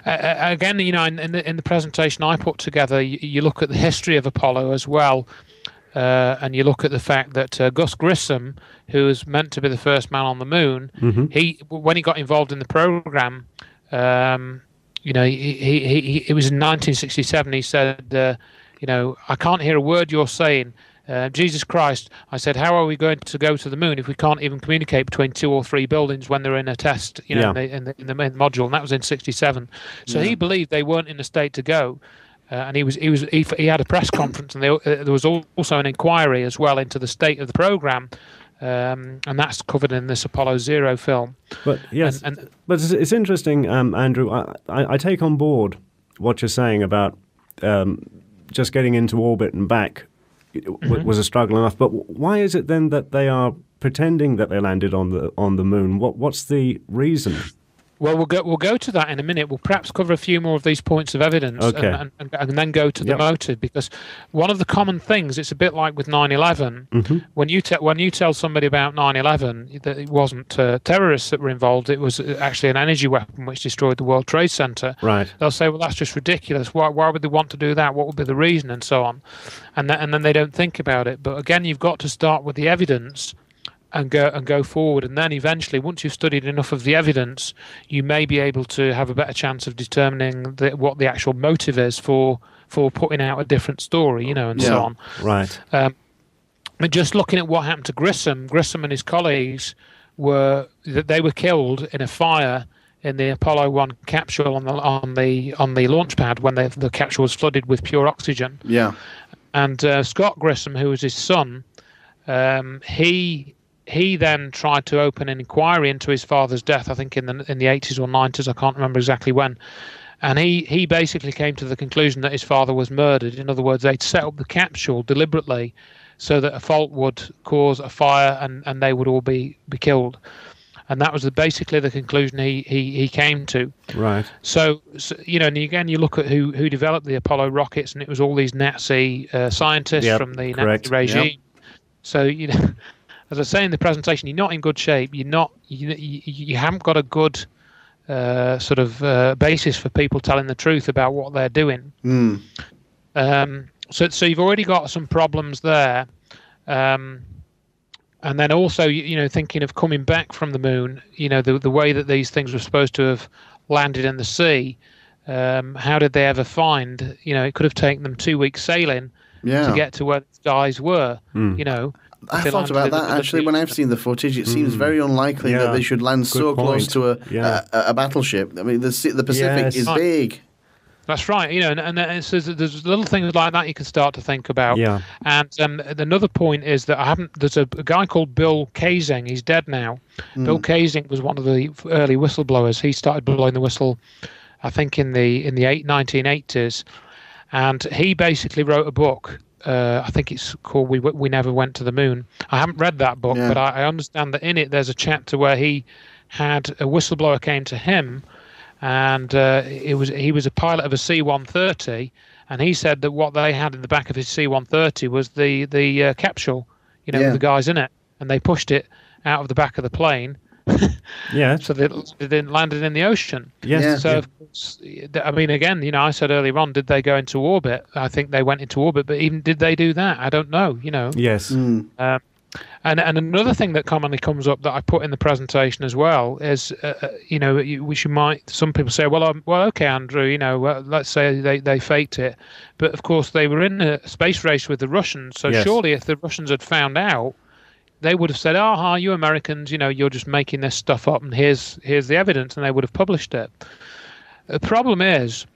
again, in the presentation I put together, you look at the history of Apollo as well. And you look at the fact that Gus Grissom, who was meant to be the first man on the moon, when he got involved in the program, it was in 1967. He said, I can't hear a word you're saying. Jesus Christ, I said, how are we going to go to the moon if we can't even communicate between 2 or 3 buildings when they're in a test, in the main module? And that was in 67. So he believed they weren't in a state to go. and he had a press conference, and there was also an inquiry as well into the state of the program, and that's covered in this Apollo 0 film. But yes, but it's interesting, Andrew. I take on board what you're saying about just getting into orbit and back was a struggle enough. But why is it then that they are pretending that they landed on the moon? What's the reason? Well, we'll go to that in a minute. We'll perhaps cover a few more of these points of evidence, and then go to the motive, because one of the common things, it's a bit like with 9/11. When you tell somebody about 9/11 that it wasn't terrorists that were involved, it was actually an energy weapon which destroyed the World Trade Center. Right. They'll say, well, that's just ridiculous. Why would they want to do that? What would be the reason, and so on, and then they don't think about it. But again, you've got to start with the evidence and go forward, and then eventually, once you've studied enough of the evidence, you may be able to have a better chance of determining what the actual motive is for putting out a different story, and so on. Right. But just looking at what happened to Grissom and his colleagues were killed in a fire in the Apollo 1 capsule on the launch pad when the capsule was flooded with pure oxygen. Yeah. And Scott Grissom, who was his son, he then tried to open an inquiry into his father's death, I think in the 80s or 90s, I can't remember exactly when. And he basically came to the conclusion that his father was murdered. In other words, they'd set up the capsule deliberately so that a fault would cause a fire and they would all be killed. And that was basically the conclusion he came to. Right. So and again, you look at who developed the Apollo rockets, and it was all these Nazi scientists from the Nazi regime. Yep. So, as I say in the presentation, you're not in good shape. You haven't got a good sort of basis for people telling the truth about what they're doing. So you've already got some problems there, and then also thinking of coming back from the moon. The way that these things were supposed to have landed in the sea. How did they ever find? It could have taken them 2 weeks sailing to get to where the guys were. I thought about that actually when I've seen the footage. It seems very unlikely that they should land so close to a battleship. I mean, the Pacific is big. That's right. And there's little things like that you can start to think about. Yeah. And another point is that there's a guy called Bill Kaysing. He's dead now. Bill Kaysing was one of the early whistleblowers. He started blowing the whistle, I think, in the 1980s, and he basically wrote a book. I think it's called We Never Went to the Moon. I haven't read that book, but I understand that in it there's a chapter where he had a whistleblower came to him, and he was a pilot of a C-130, and he said that what they had in the back of his C-130 was the capsule, with the guys in it, and they pushed it out of the back of the plane. So they didn't land it in the ocean. So of course, I mean, again, I said earlier on, did they go into orbit? I think they went into orbit, but even did they do that? I don't know. Yes. And another thing that commonly comes up that I put in the presentation as well is, which some people say, well, okay, Andrew, let's say they faked it, but of course they were in a space race with the Russians. So surely, if the Russians had found out, they would have said, you Americans, you're just making this stuff up, and here's the evidence, and they would have published it. The problem is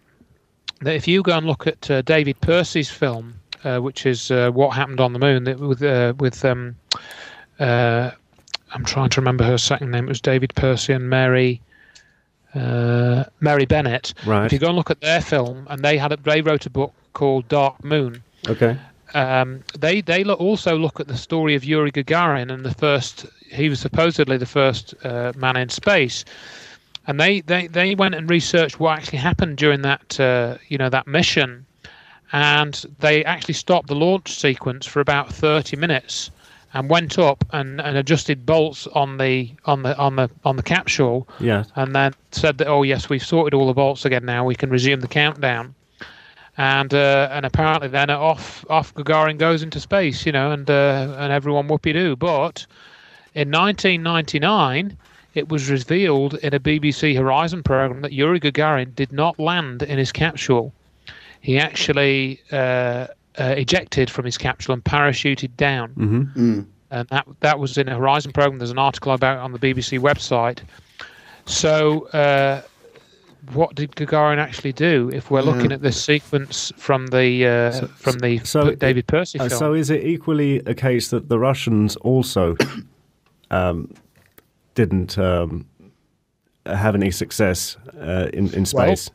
that if you go and look at David Percy's film, which is What Happened on the Moon, with I'm trying to remember her second name. It was David Percy and Mary Bennett. Right. If you go and look at their film, and they wrote a book called Dark Moon. Okay. They also look at the story of Yuri Gagarin and he was supposedly the first man in space, and they went and researched what actually happened during that that mission, and they actually stopped the launch sequence for about 30 minutes and went up and adjusted bolts on the capsule, and then said that, yes, we've sorted all the bolts again now, we can resume the countdown. And apparently then off Gagarin goes into space, and everyone whoopee-doo. But in 1999, it was revealed in a BBC Horizon program that Yuri Gagarin did not land in his capsule. He actually ejected from his capsule and parachuted down. Mm-hmm. And that was in a Horizon program. There's an article about it on the BBC website. So what did Gagarin actually do? If we're looking at this sequence from the David Percy film, so is it equally a case that the Russians also didn't have any success in space?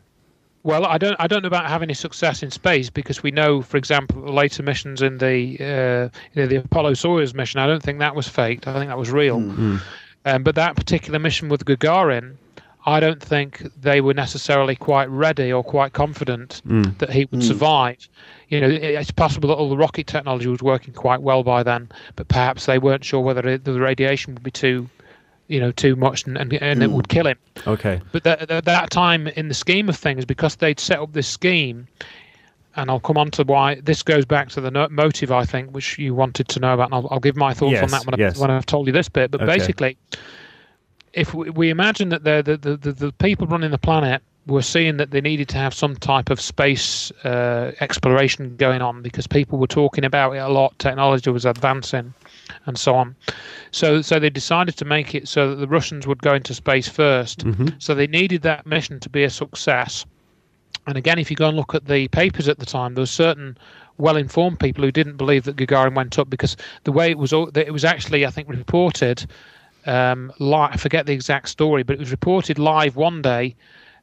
Well, I don't know about having any success in space, because we know, for example, the later missions in the Apollo-Soyuz mission, I don't think that was faked. I think that was real. But that particular mission with Gagarin, I don't think they were necessarily quite ready or quite confident that he would survive. It's possible that all the rocket technology was working quite well by then, but perhaps they weren't sure whether the radiation would be too much and it would kill him. Okay. But that time, in the scheme of things, because they'd set up this scheme, and I'll come on to why this goes back to the motive, I think, which you wanted to know about, and I'll give my thoughts on that when I've told you this bit. But basically, if we imagine that the people running the planet were seeing that they needed to have some type of space exploration going on, because people were talking about it a lot, technology was advancing, and so on. So they decided to make it so that the Russians would go into space first. So they needed that mission to be a success. And again, if you go and look at the papers at the time, there were certain well-informed people who didn't believe that Gagarin went up, because the way it was actually, I think, reported I forget the exact story, but it was reported live one day,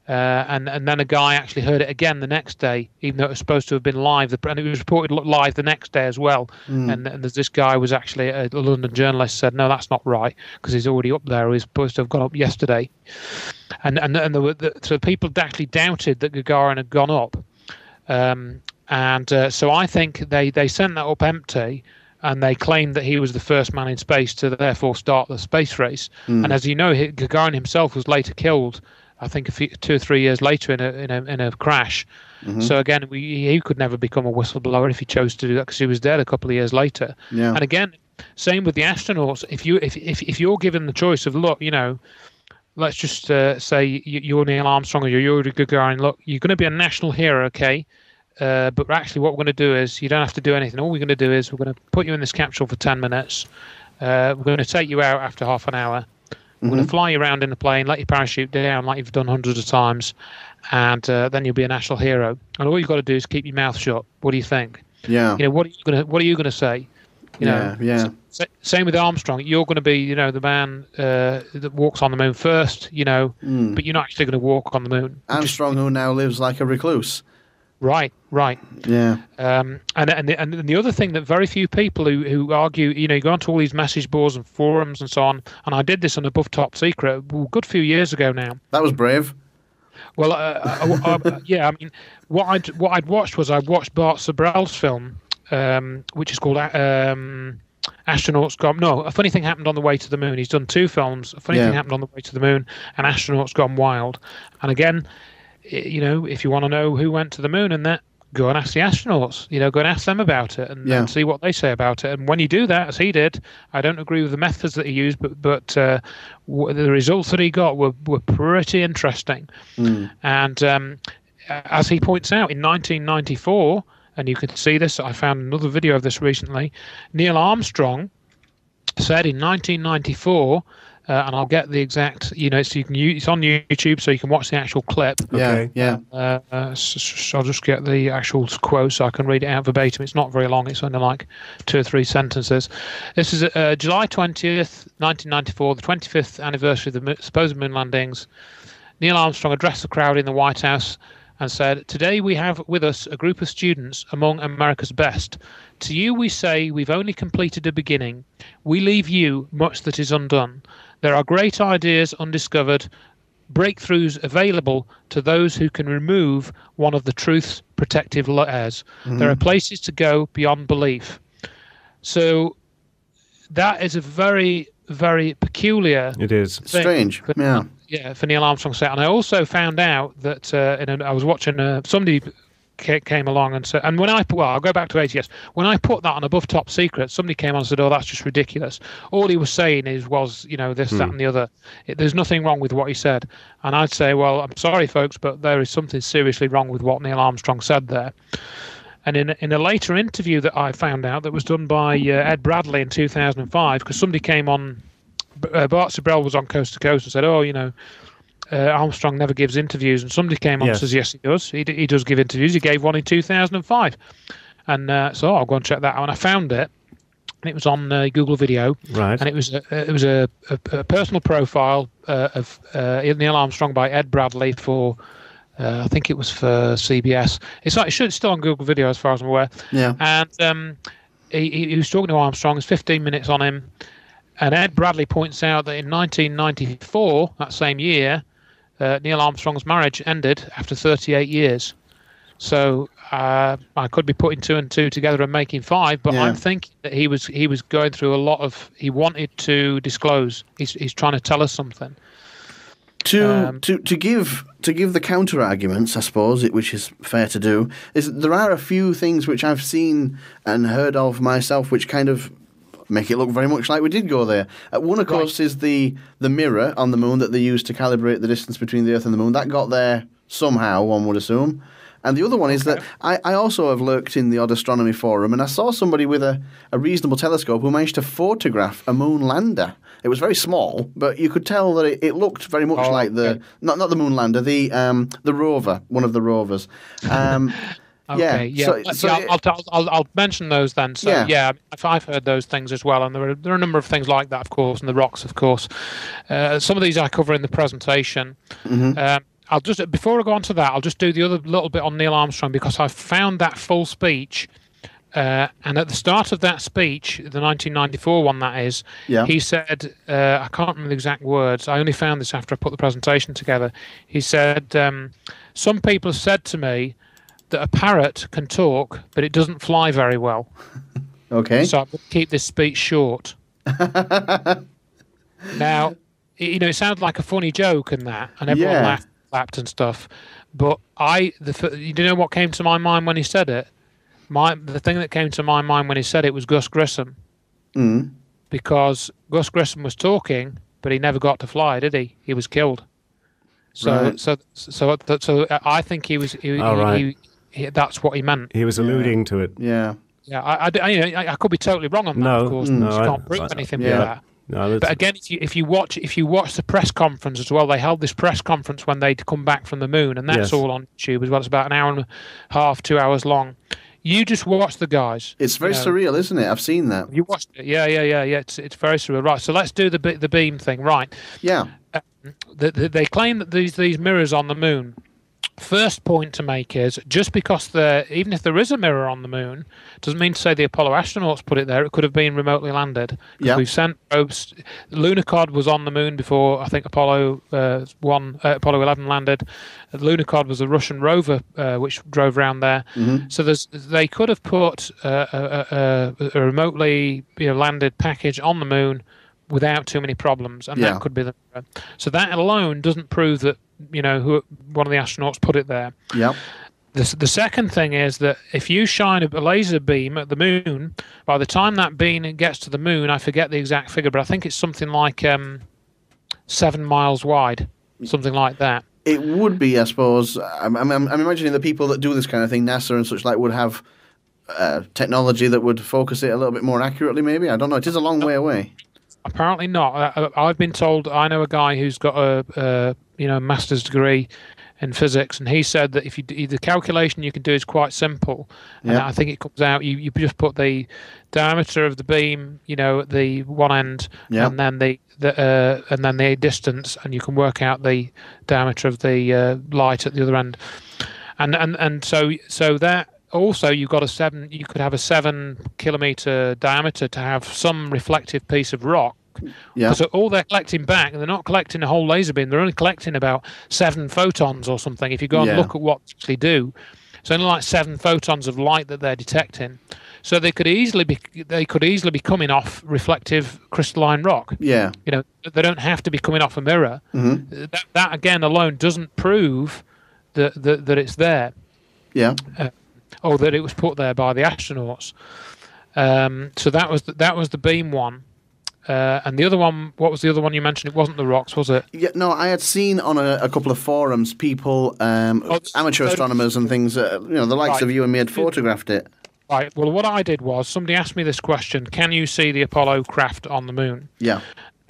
and then a guy actually heard it again the next day, even though it was supposed to have been live. And it was reported live the next day as well. And this guy was actually a London journalist, said, no, that's not right, because he's already up there. He's supposed to have gone up yesterday. And so people actually doubted that Gagarin had gone up. So I think they sent that up empty, and they claimed that he was the first man in space to therefore start the space race. And as you know, Gagarin himself was later killed, I think 2 or 3 years later in a crash. So again, he could never become a whistleblower if he chose to do that, because he was dead a couple of years later. And again, same with the astronauts. If you're given the choice of, look, let's just say you're Neil Armstrong or you're Yuri Gagarin, look, you're going to be a national hero, okay? But actually what we're going to do is, you don't have to do anything. All we're going to do is we're going to put you in this capsule for 10 minutes. We're going to take you out after half an hour. We're going to fly you around in the plane, let your parachute down like you've done hundreds of times, and then you'll be a national hero. And all you've got to do is keep your mouth shut. What do you think? Yeah. What are you going to say? Same with Armstrong. You're going to be, the man that walks on the moon first, but you're not actually going to walk on the moon. Armstrong, who now lives like a recluse. Right. Yeah. And the other thing that very few people who argue, you go onto all these message boards and forums and so on, and I did this on Above Top Secret a good few years ago now. That was brave. Well, yeah. I mean, what I'd watched was Bart Sabrell's film, which is called Astronauts Gone. No, A Funny Thing Happened on the Way to the Moon. He's done 2 films. A Funny Thing Happened on the Way to the Moon and Astronauts Gone Wild. And again, if you want to know who went to the moon and that, go and ask the astronauts. Go and ask them about it and see what they say about it. And when you do that, as he did, I don't agree with the methods that he used, but the results that he got were pretty interesting. And as he points out, in 1994, and you can see this, I found another video of this recently, Neil Armstrong said in 1994, and I'll get the exact, so you can it's on YouTube, so you can watch the actual clip. Okay. So I'll just get the actual quote so I can read it out verbatim. It's not very long. It's only like 2 or 3 sentences. This is July 20th, 1994, the 25th anniversary of the supposed moon landings. Neil Armstrong addressed the crowd in the White House and said, "Today we have with us a group of students among America's best. To you we say we've only completed a beginning. We leave you much that is undone. There are great ideas undiscovered, breakthroughs available to those who can remove one of the truth's protective layers. There are places to go beyond belief." So that is a very, very peculiar It is. thing Strange. for Neil Armstrong to say. And I also found out that I was watching somebody came along and said, and when I'll go back to ATS. When I put that on Above Top Secret, somebody came on and said, "Oh, that's just ridiculous." All he was saying was this, that, and the other. There's nothing wrong with what he said. And I'd say, well, I'm sorry, folks, but there is something seriously wrong with what Neil Armstrong said there. And in a later interview that I found out that was done by Ed Bradley in 2005, because somebody came on, Bart Sabrell was on Coast to Coast and said, "Oh, Armstrong never gives interviews, and somebody came on and says, yes, he does. He does give interviews. He gave one in 2005. And so I'll go and check that out. And I found it. And it was on Google Video, right? And it was a personal profile of Neil Armstrong by Ed Bradley for, I think it was for CBS. It's still on Google Video as far as I'm aware. Yeah. And he was talking to Armstrong. It's 15 minutes on him, and Ed Bradley points out that in 1994, that same year, Neil Armstrong's marriage ended after 38 years. So I could be putting 2 and 2 together and making 5, but I'm thinking that he was going through a lot of. He wanted to disclose. He's trying to tell us something. To give the counter arguments, I suppose, which is fair to do, is there are a few things which I've seen and heard of myself, which kind of make it look very much like we did go there. One, of course, is the mirror on the moon that they used to calibrate the distance between the Earth and the moon. That got there somehow, one would assume. And the other one is that I also have lurked in the Odd Astronomy forum, and I saw somebody with a reasonable telescope who managed to photograph a moon lander. It was very small, but you could tell that it looked very much like not the moon lander, the rover, one of the rovers. I'll mention those then. So I've heard those things as well, and there are a number of things like that, of course, and the rocks, of course. Some of these I cover in the presentation. Mm-hmm. I'll just, before I go on to that, I'll just do the other little bit on Neil Armstrong, because I found that full speech, and at the start of that speech, the 1994 one that is, he said, I can't remember the exact words, I only found this after I put the presentation together. He said, some people have said to me that a parrot can talk, but it doesn't fly very well. Okay. So I'm going to keep this speech short. Now, it sounds like a funny joke and that, and everyone laughed and stuff. But you know what came to my mind when he said it? The thing that came to my mind when he said it was Gus Grissom. Mm. Because Gus Grissom was talking, but he never got to fly, did he? He was killed. So I think he was. That's what he meant. He was alluding to it. Yeah. Yeah. I could be totally wrong on that. Of course, you can't prove anything with that. No, but again, if you watch the press conference as well, they held this press conference when they'd come back from the moon, and that's all on YouTube as well. It's about an hour and a half, 2 hours long. You just watch the guys. It's very surreal, isn't it? I've seen that. You watched it? Yeah. It's very surreal. Right. So let's do the beam thing. Right. Yeah. They claim that these mirrors on the moon. First point to make is, just because even if there is a mirror on the moon, doesn't mean to say the Apollo astronauts put it there. It could have been remotely landed. Yeah. We've sent probes. Lunokhod was on the moon before, I think, Apollo 11 landed. Lunokhod was a Russian rover which drove around there. Mm-hmm. So they could have put a remotely landed package on the moon without too many problems, and that could be the mirror. So that alone doesn't prove that who one of the astronauts put it there. Yeah. The second thing is that if you shine a laser beam at the moon, by the time that beam gets to the moon, I forget the exact figure, but I think it's something like 7 miles wide, something like that. It would be, I suppose. I'm imagining the people that do this kind of thing, NASA and such like, would have technology that would focus it a little bit more accurately. Maybe, I don't know. It is a long way away. Apparently not. I've been told. I know a guy who's got a master's degree in physics, and he said that the calculation you can do is quite simple. And I think it comes out. You just put the diameter of the beam, at the one end, and then the distance, and you can work out the diameter of the light at the other end. And so that. Also, you could have a 7 kilometer diameter to have some reflective piece of rock. Yeah. So all they're collecting back, and they're not collecting a whole laser beam. They're only collecting about 7 photons or something. If you go and look at what they actually do, it's only like 7 photons of light that they're detecting. So they could easily be coming off reflective crystalline rock. Yeah. They don't have to be coming off a mirror. Mm-hmm. That again alone doesn't prove that it's there. Yeah. Or that it was put there by the astronauts. So that was the beam one. And the other one, what was the other one you mentioned? It wasn't the rocks, was it? Yeah, no, I had seen on a couple of forums people, amateur astronomers and things, the likes of you and me had photographed it. Right. Well, what I did was, somebody asked me this question: can you see the Apollo craft on the moon? Yeah.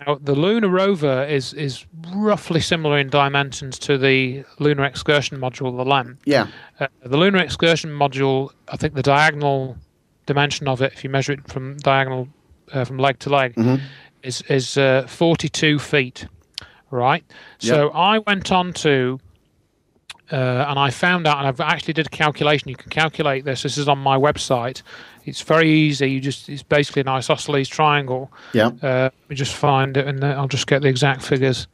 Now, the lunar rover is roughly similar in dimensions to the lunar excursion module, the LEM. Yeah. The lunar excursion module, I think the diagonal dimension of it, if you measure it from diagonal from leg to leg, is 42 feet. Right. Yep. So I went on to. And I found out, and I've actually did a calculation. You can calculate this. This is on my website. It's very easy. It's basically an isosceles triangle. Yeah. Let me just find it, and I'll just get the exact figures.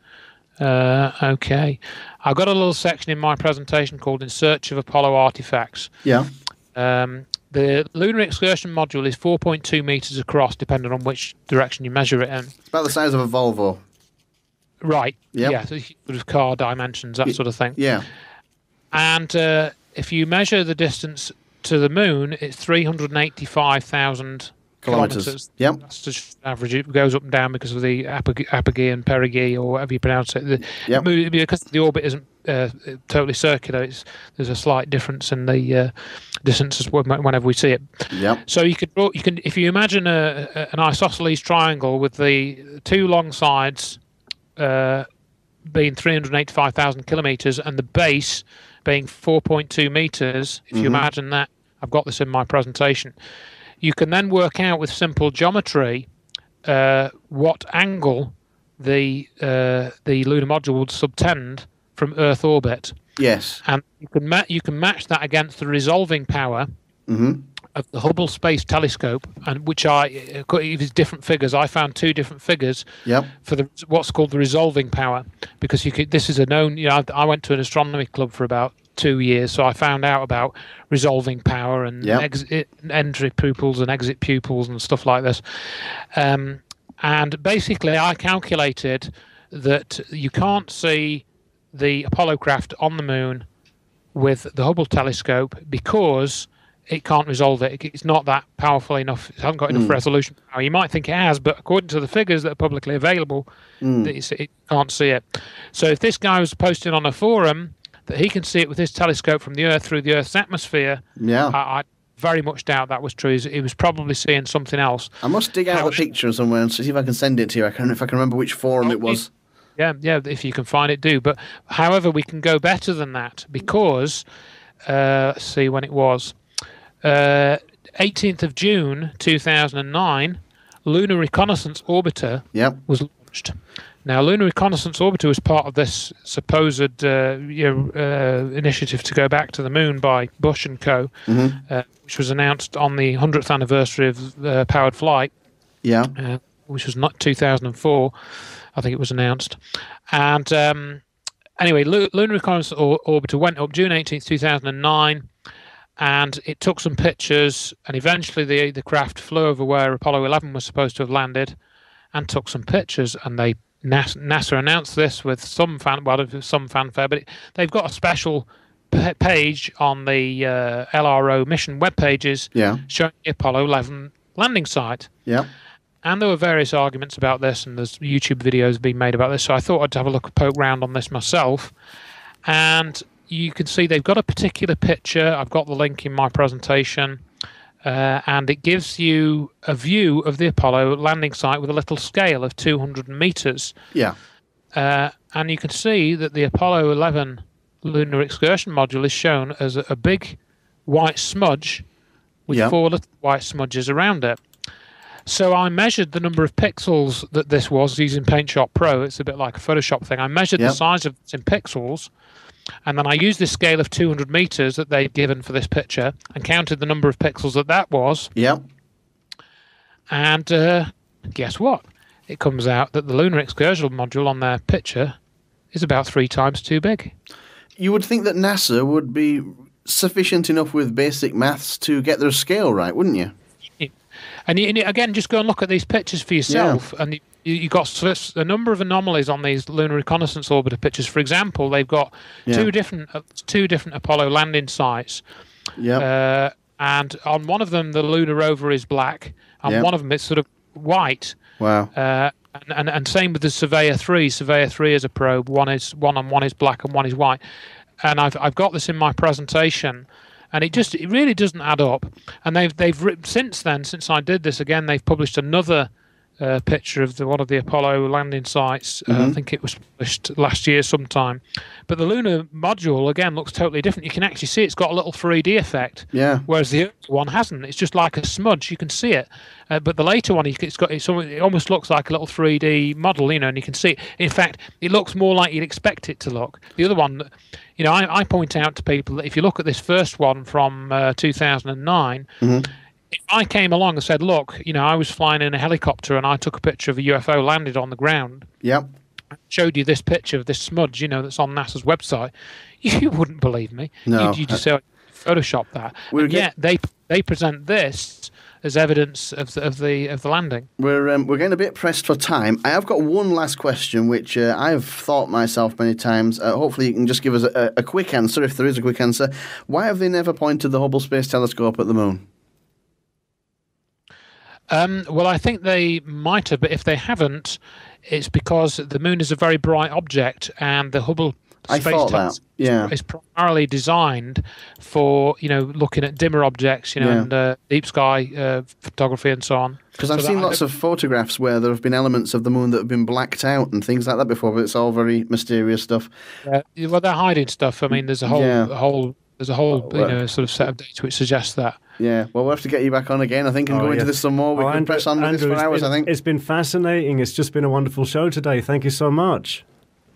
Okay. I've got a little section in my presentation called "In Search of Apollo Artifacts." Yeah. The lunar excursion module is 4.2 meters across, depending on which direction you measure it in. It's about the size of a Volvo. Right. Yep. Yeah. So sort of car dimensions, that sort of thing. Yeah. And if you measure the distance to the moon, it's 385,000 kilometers. Yep. That's just average. It goes up and down because of the apogee and perigee, or whatever you pronounce it. Because the orbit isn't totally circular, there's a slight difference in the distances whenever we see it. Yep. So you can if you imagine an isosceles triangle with the two long sides being 385,000 kilometers and the base being 4.2 meters, if you imagine that, I've got this in my presentation, you can then work out with simple geometry what angle the lunar module would subtend from Earth orbit. Yes. And you can match that against the resolving power of the Hubble Space Telescope, and which it's different figures. I found two different figures for what's called the resolving power, because this is a known. I went to an astronomy club for about 2 years, so I found out about resolving power and entry pupils and exit pupils and stuff like this. And basically, I calculated that you can't see the Apollo craft on the moon with the Hubble telescope because it can't resolve it. It's not that powerful enough. It hasn't got enough resolution power. You might think it has, but according to the figures that are publicly available, it can't see it. So if this guy was posting on a forum that he can see it with his telescope from the Earth through the Earth's atmosphere, I very much doubt that was true. He was probably seeing something else. I must dig out the picture somewhere and see if I can send it to you. If I can remember which forum it was. Yeah, if you can find it, do. But however, we can go better than that, because let's see when it was. 18th of June 2009, Lunar Reconnaissance Orbiter was launched. Now, Lunar Reconnaissance Orbiter was part of this supposed initiative to go back to the moon by Bush and co., which was announced on the 100th anniversary of powered flight, which was not 2004, I think it was announced. And anyway, Lunar Reconnaissance Orbiter went up June 18th, 2009, and it took some pictures, and eventually the craft flew over where Apollo 11 was supposed to have landed and took some pictures, and NASA announced this with some fanfare, but they've got a special page on the LRO mission web pages showing the Apollo 11 landing site. Yeah. And there were various arguments about this, and there's YouTube videos being made about this, so I thought I'd have a poke round on this myself. And you can see they've got a particular picture. I've got the link in my presentation, and it gives you a view of the Apollo landing site with a little scale of 200 meters. Yeah. And you can see that the Apollo 11 lunar excursion module is shown as a big white smudge with 4 little white smudges around it. So I measured the number of pixels that this was using PaintShop Pro. It's a bit like a Photoshop thing. I measured the size of it in pixels, and then I used this scale of 200 meters that they'd given for this picture and counted the number of pixels that was. Yep. And guess what? It comes out that the lunar excursion module on their picture is about 3 times too big. You would think that NASA would be sufficient enough with basic maths to get their scale right, wouldn't you? And again, just go and look at these pictures for yourself, and you got a number of anomalies on these lunar reconnaissance orbiter pictures. For example, they've got two different Apollo landing sites. Yeah. And on one of them, the lunar rover is black. On one of them, it's sort of white. Wow. And same with the Surveyor 3. Surveyor 3 is a probe. One is black and one is white. And I've got this in my presentation. And it really doesn't add up. And they've since I did this again, they've published another picture of one of the Apollo landing sites. I think it was published last year sometime. But the lunar module, again, looks totally different. You can actually see it's got a little 3D effect, whereas the Earth one hasn't. It's just like a smudge. You can see it. But the later one, it almost looks like a little 3D model, and you can see it. In fact, it looks more like you'd expect it to look. The other one, I point out to people that if you look at this first one from 2009, if I came along and said, look, I was flying in a helicopter and I took a picture of a UFO landed on the ground. Yep. Showed you this picture of this smudge, that's on NASA's website, you wouldn't believe me. No. You just say, Photoshop that. And yet they present this as evidence of the landing. We're getting a bit pressed for time. I have got one last question, which I've thought myself many times. Hopefully you can just give us a quick answer, if there is a quick answer. Why have they never pointed the Hubble Space Telescope at the moon? Well, I think they might have, but if they haven't, it's because the moon is a very bright object, and the Hubble Space Telescope is primarily designed for looking at dimmer objects, and deep sky photography and so on. Because I've seen lots of photographs where there have been elements of the moon that have been blacked out and things like that before, but it's all very mysterious stuff. Well, they're hiding stuff. I mean, there's a whole sort of set of data which suggests that. Yeah, well, we'll have to get you back on again, I think, and go into this some more. We can press on with this for hours, I think. It's been fascinating. It's just been a wonderful show today. Thank you so much.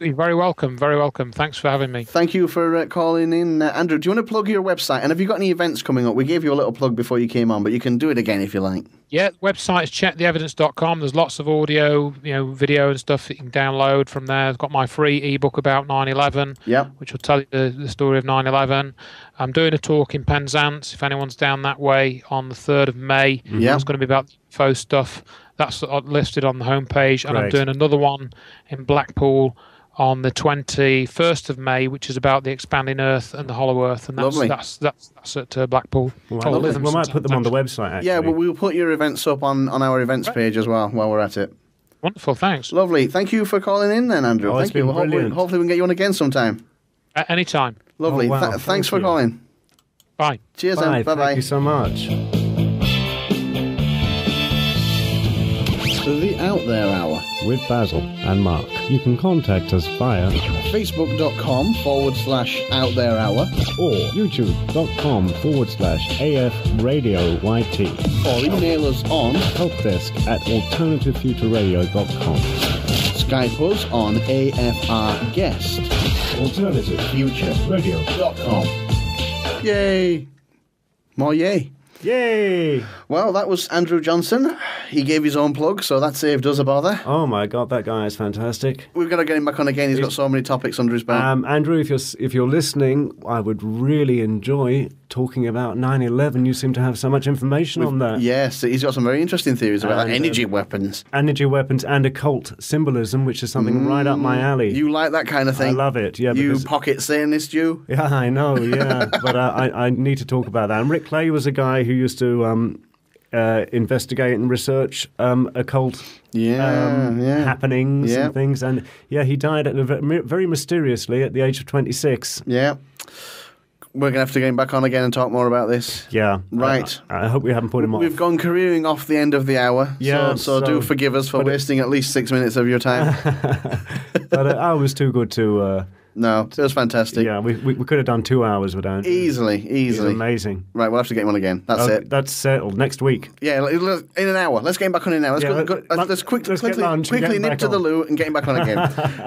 You're very welcome, very welcome. Thanks for having me. Thank you for calling in. Andrew, do you want to plug your website? And have you got any events coming up? We gave you a little plug before you came on, but you can do it again if you like. Yeah, the website is checktheevidence.com. There's lots of audio, video and stuff that you can download from there. I've got my free ebook about 9/11, which will tell you the story of 9/11. I'm doing a talk in Penzance, if anyone's down that way, on the 3rd of May. It's going to be about UFO stuff. That's listed on the homepage. And I'm doing another one in Blackpool on the 21st of May, which is about the expanding Earth and the hollow Earth, and that's at Blackpool. We might put them on the website, actually. Yeah, we'll put your events up on our events page as well while we're at it. Wonderful, thanks. Lovely. Thank you for calling in then, Andrew. Thank you. Hopefully we can get you on again sometime. Anytime. Lovely. Thanks for calling. Bye. Cheers, then. Bye-bye. Thank you so much. The Out There Hour with Basil and Mark. You can contact us via Facebook.com/Out There Hour or YouTube.com/AFRadioYT or email us on helpdesk@alternativefutureradio.com. Skype us on AFR Guest. AlternativeFutureRadio.com. Yay! More yay! Yay! Well, that was Andrew Johnson. He gave his own plug, so that saved us a bother. Oh my God, that guy is fantastic. We've got to get him back on again. He's got so many topics under his belt. Andrew, if you're listening, I would really enjoy talking about 9/11. You seem to have so much information on that. Yes, he's got some very interesting theories about energy weapons. Energy weapons and occult symbolism, which is something right up my alley. You like that kind of thing? I love it, yeah. You pocket Satanist, you? Yeah, I know, yeah. But I need to talk about that. And Rick Clay was a guy who used to investigate and research occult happenings and things. And yeah, he died very mysteriously at the age of 26. Yeah. We're going to have to get him back on again and talk more about this. Yeah. Right. I hope we haven't put him off. We've gone careering off the end of the hour. Yeah. So do forgive us for wasting at least 6 minutes of your time. But I was too good to... No, it was fantastic. Yeah, we could have done 2 hours without it. Easily. It's amazing. Right, we'll have to get him on again. That's it. That's settled. Next week. Yeah, in an hour. Let's get him back on in an hour. Let's quickly nip to the loo and get him back on again.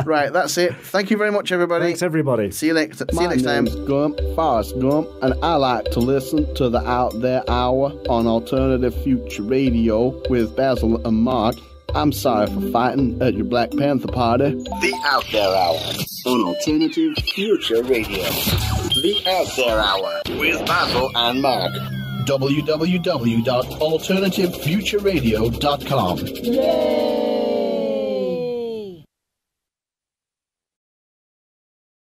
Right, that's it. Thank you very much, everybody. Thanks, everybody. See you next time. My name's Gump, Forrest Gump, and I like to listen to the Out There Hour on Alternative Future Radio with Basil and Mark. I'm sorry for fighting at your Black Panther party. The Out There Hour on Alternative Future Radio. The Out There Hour with Basil and Mark. www.alternativefutureradio.com. Yay!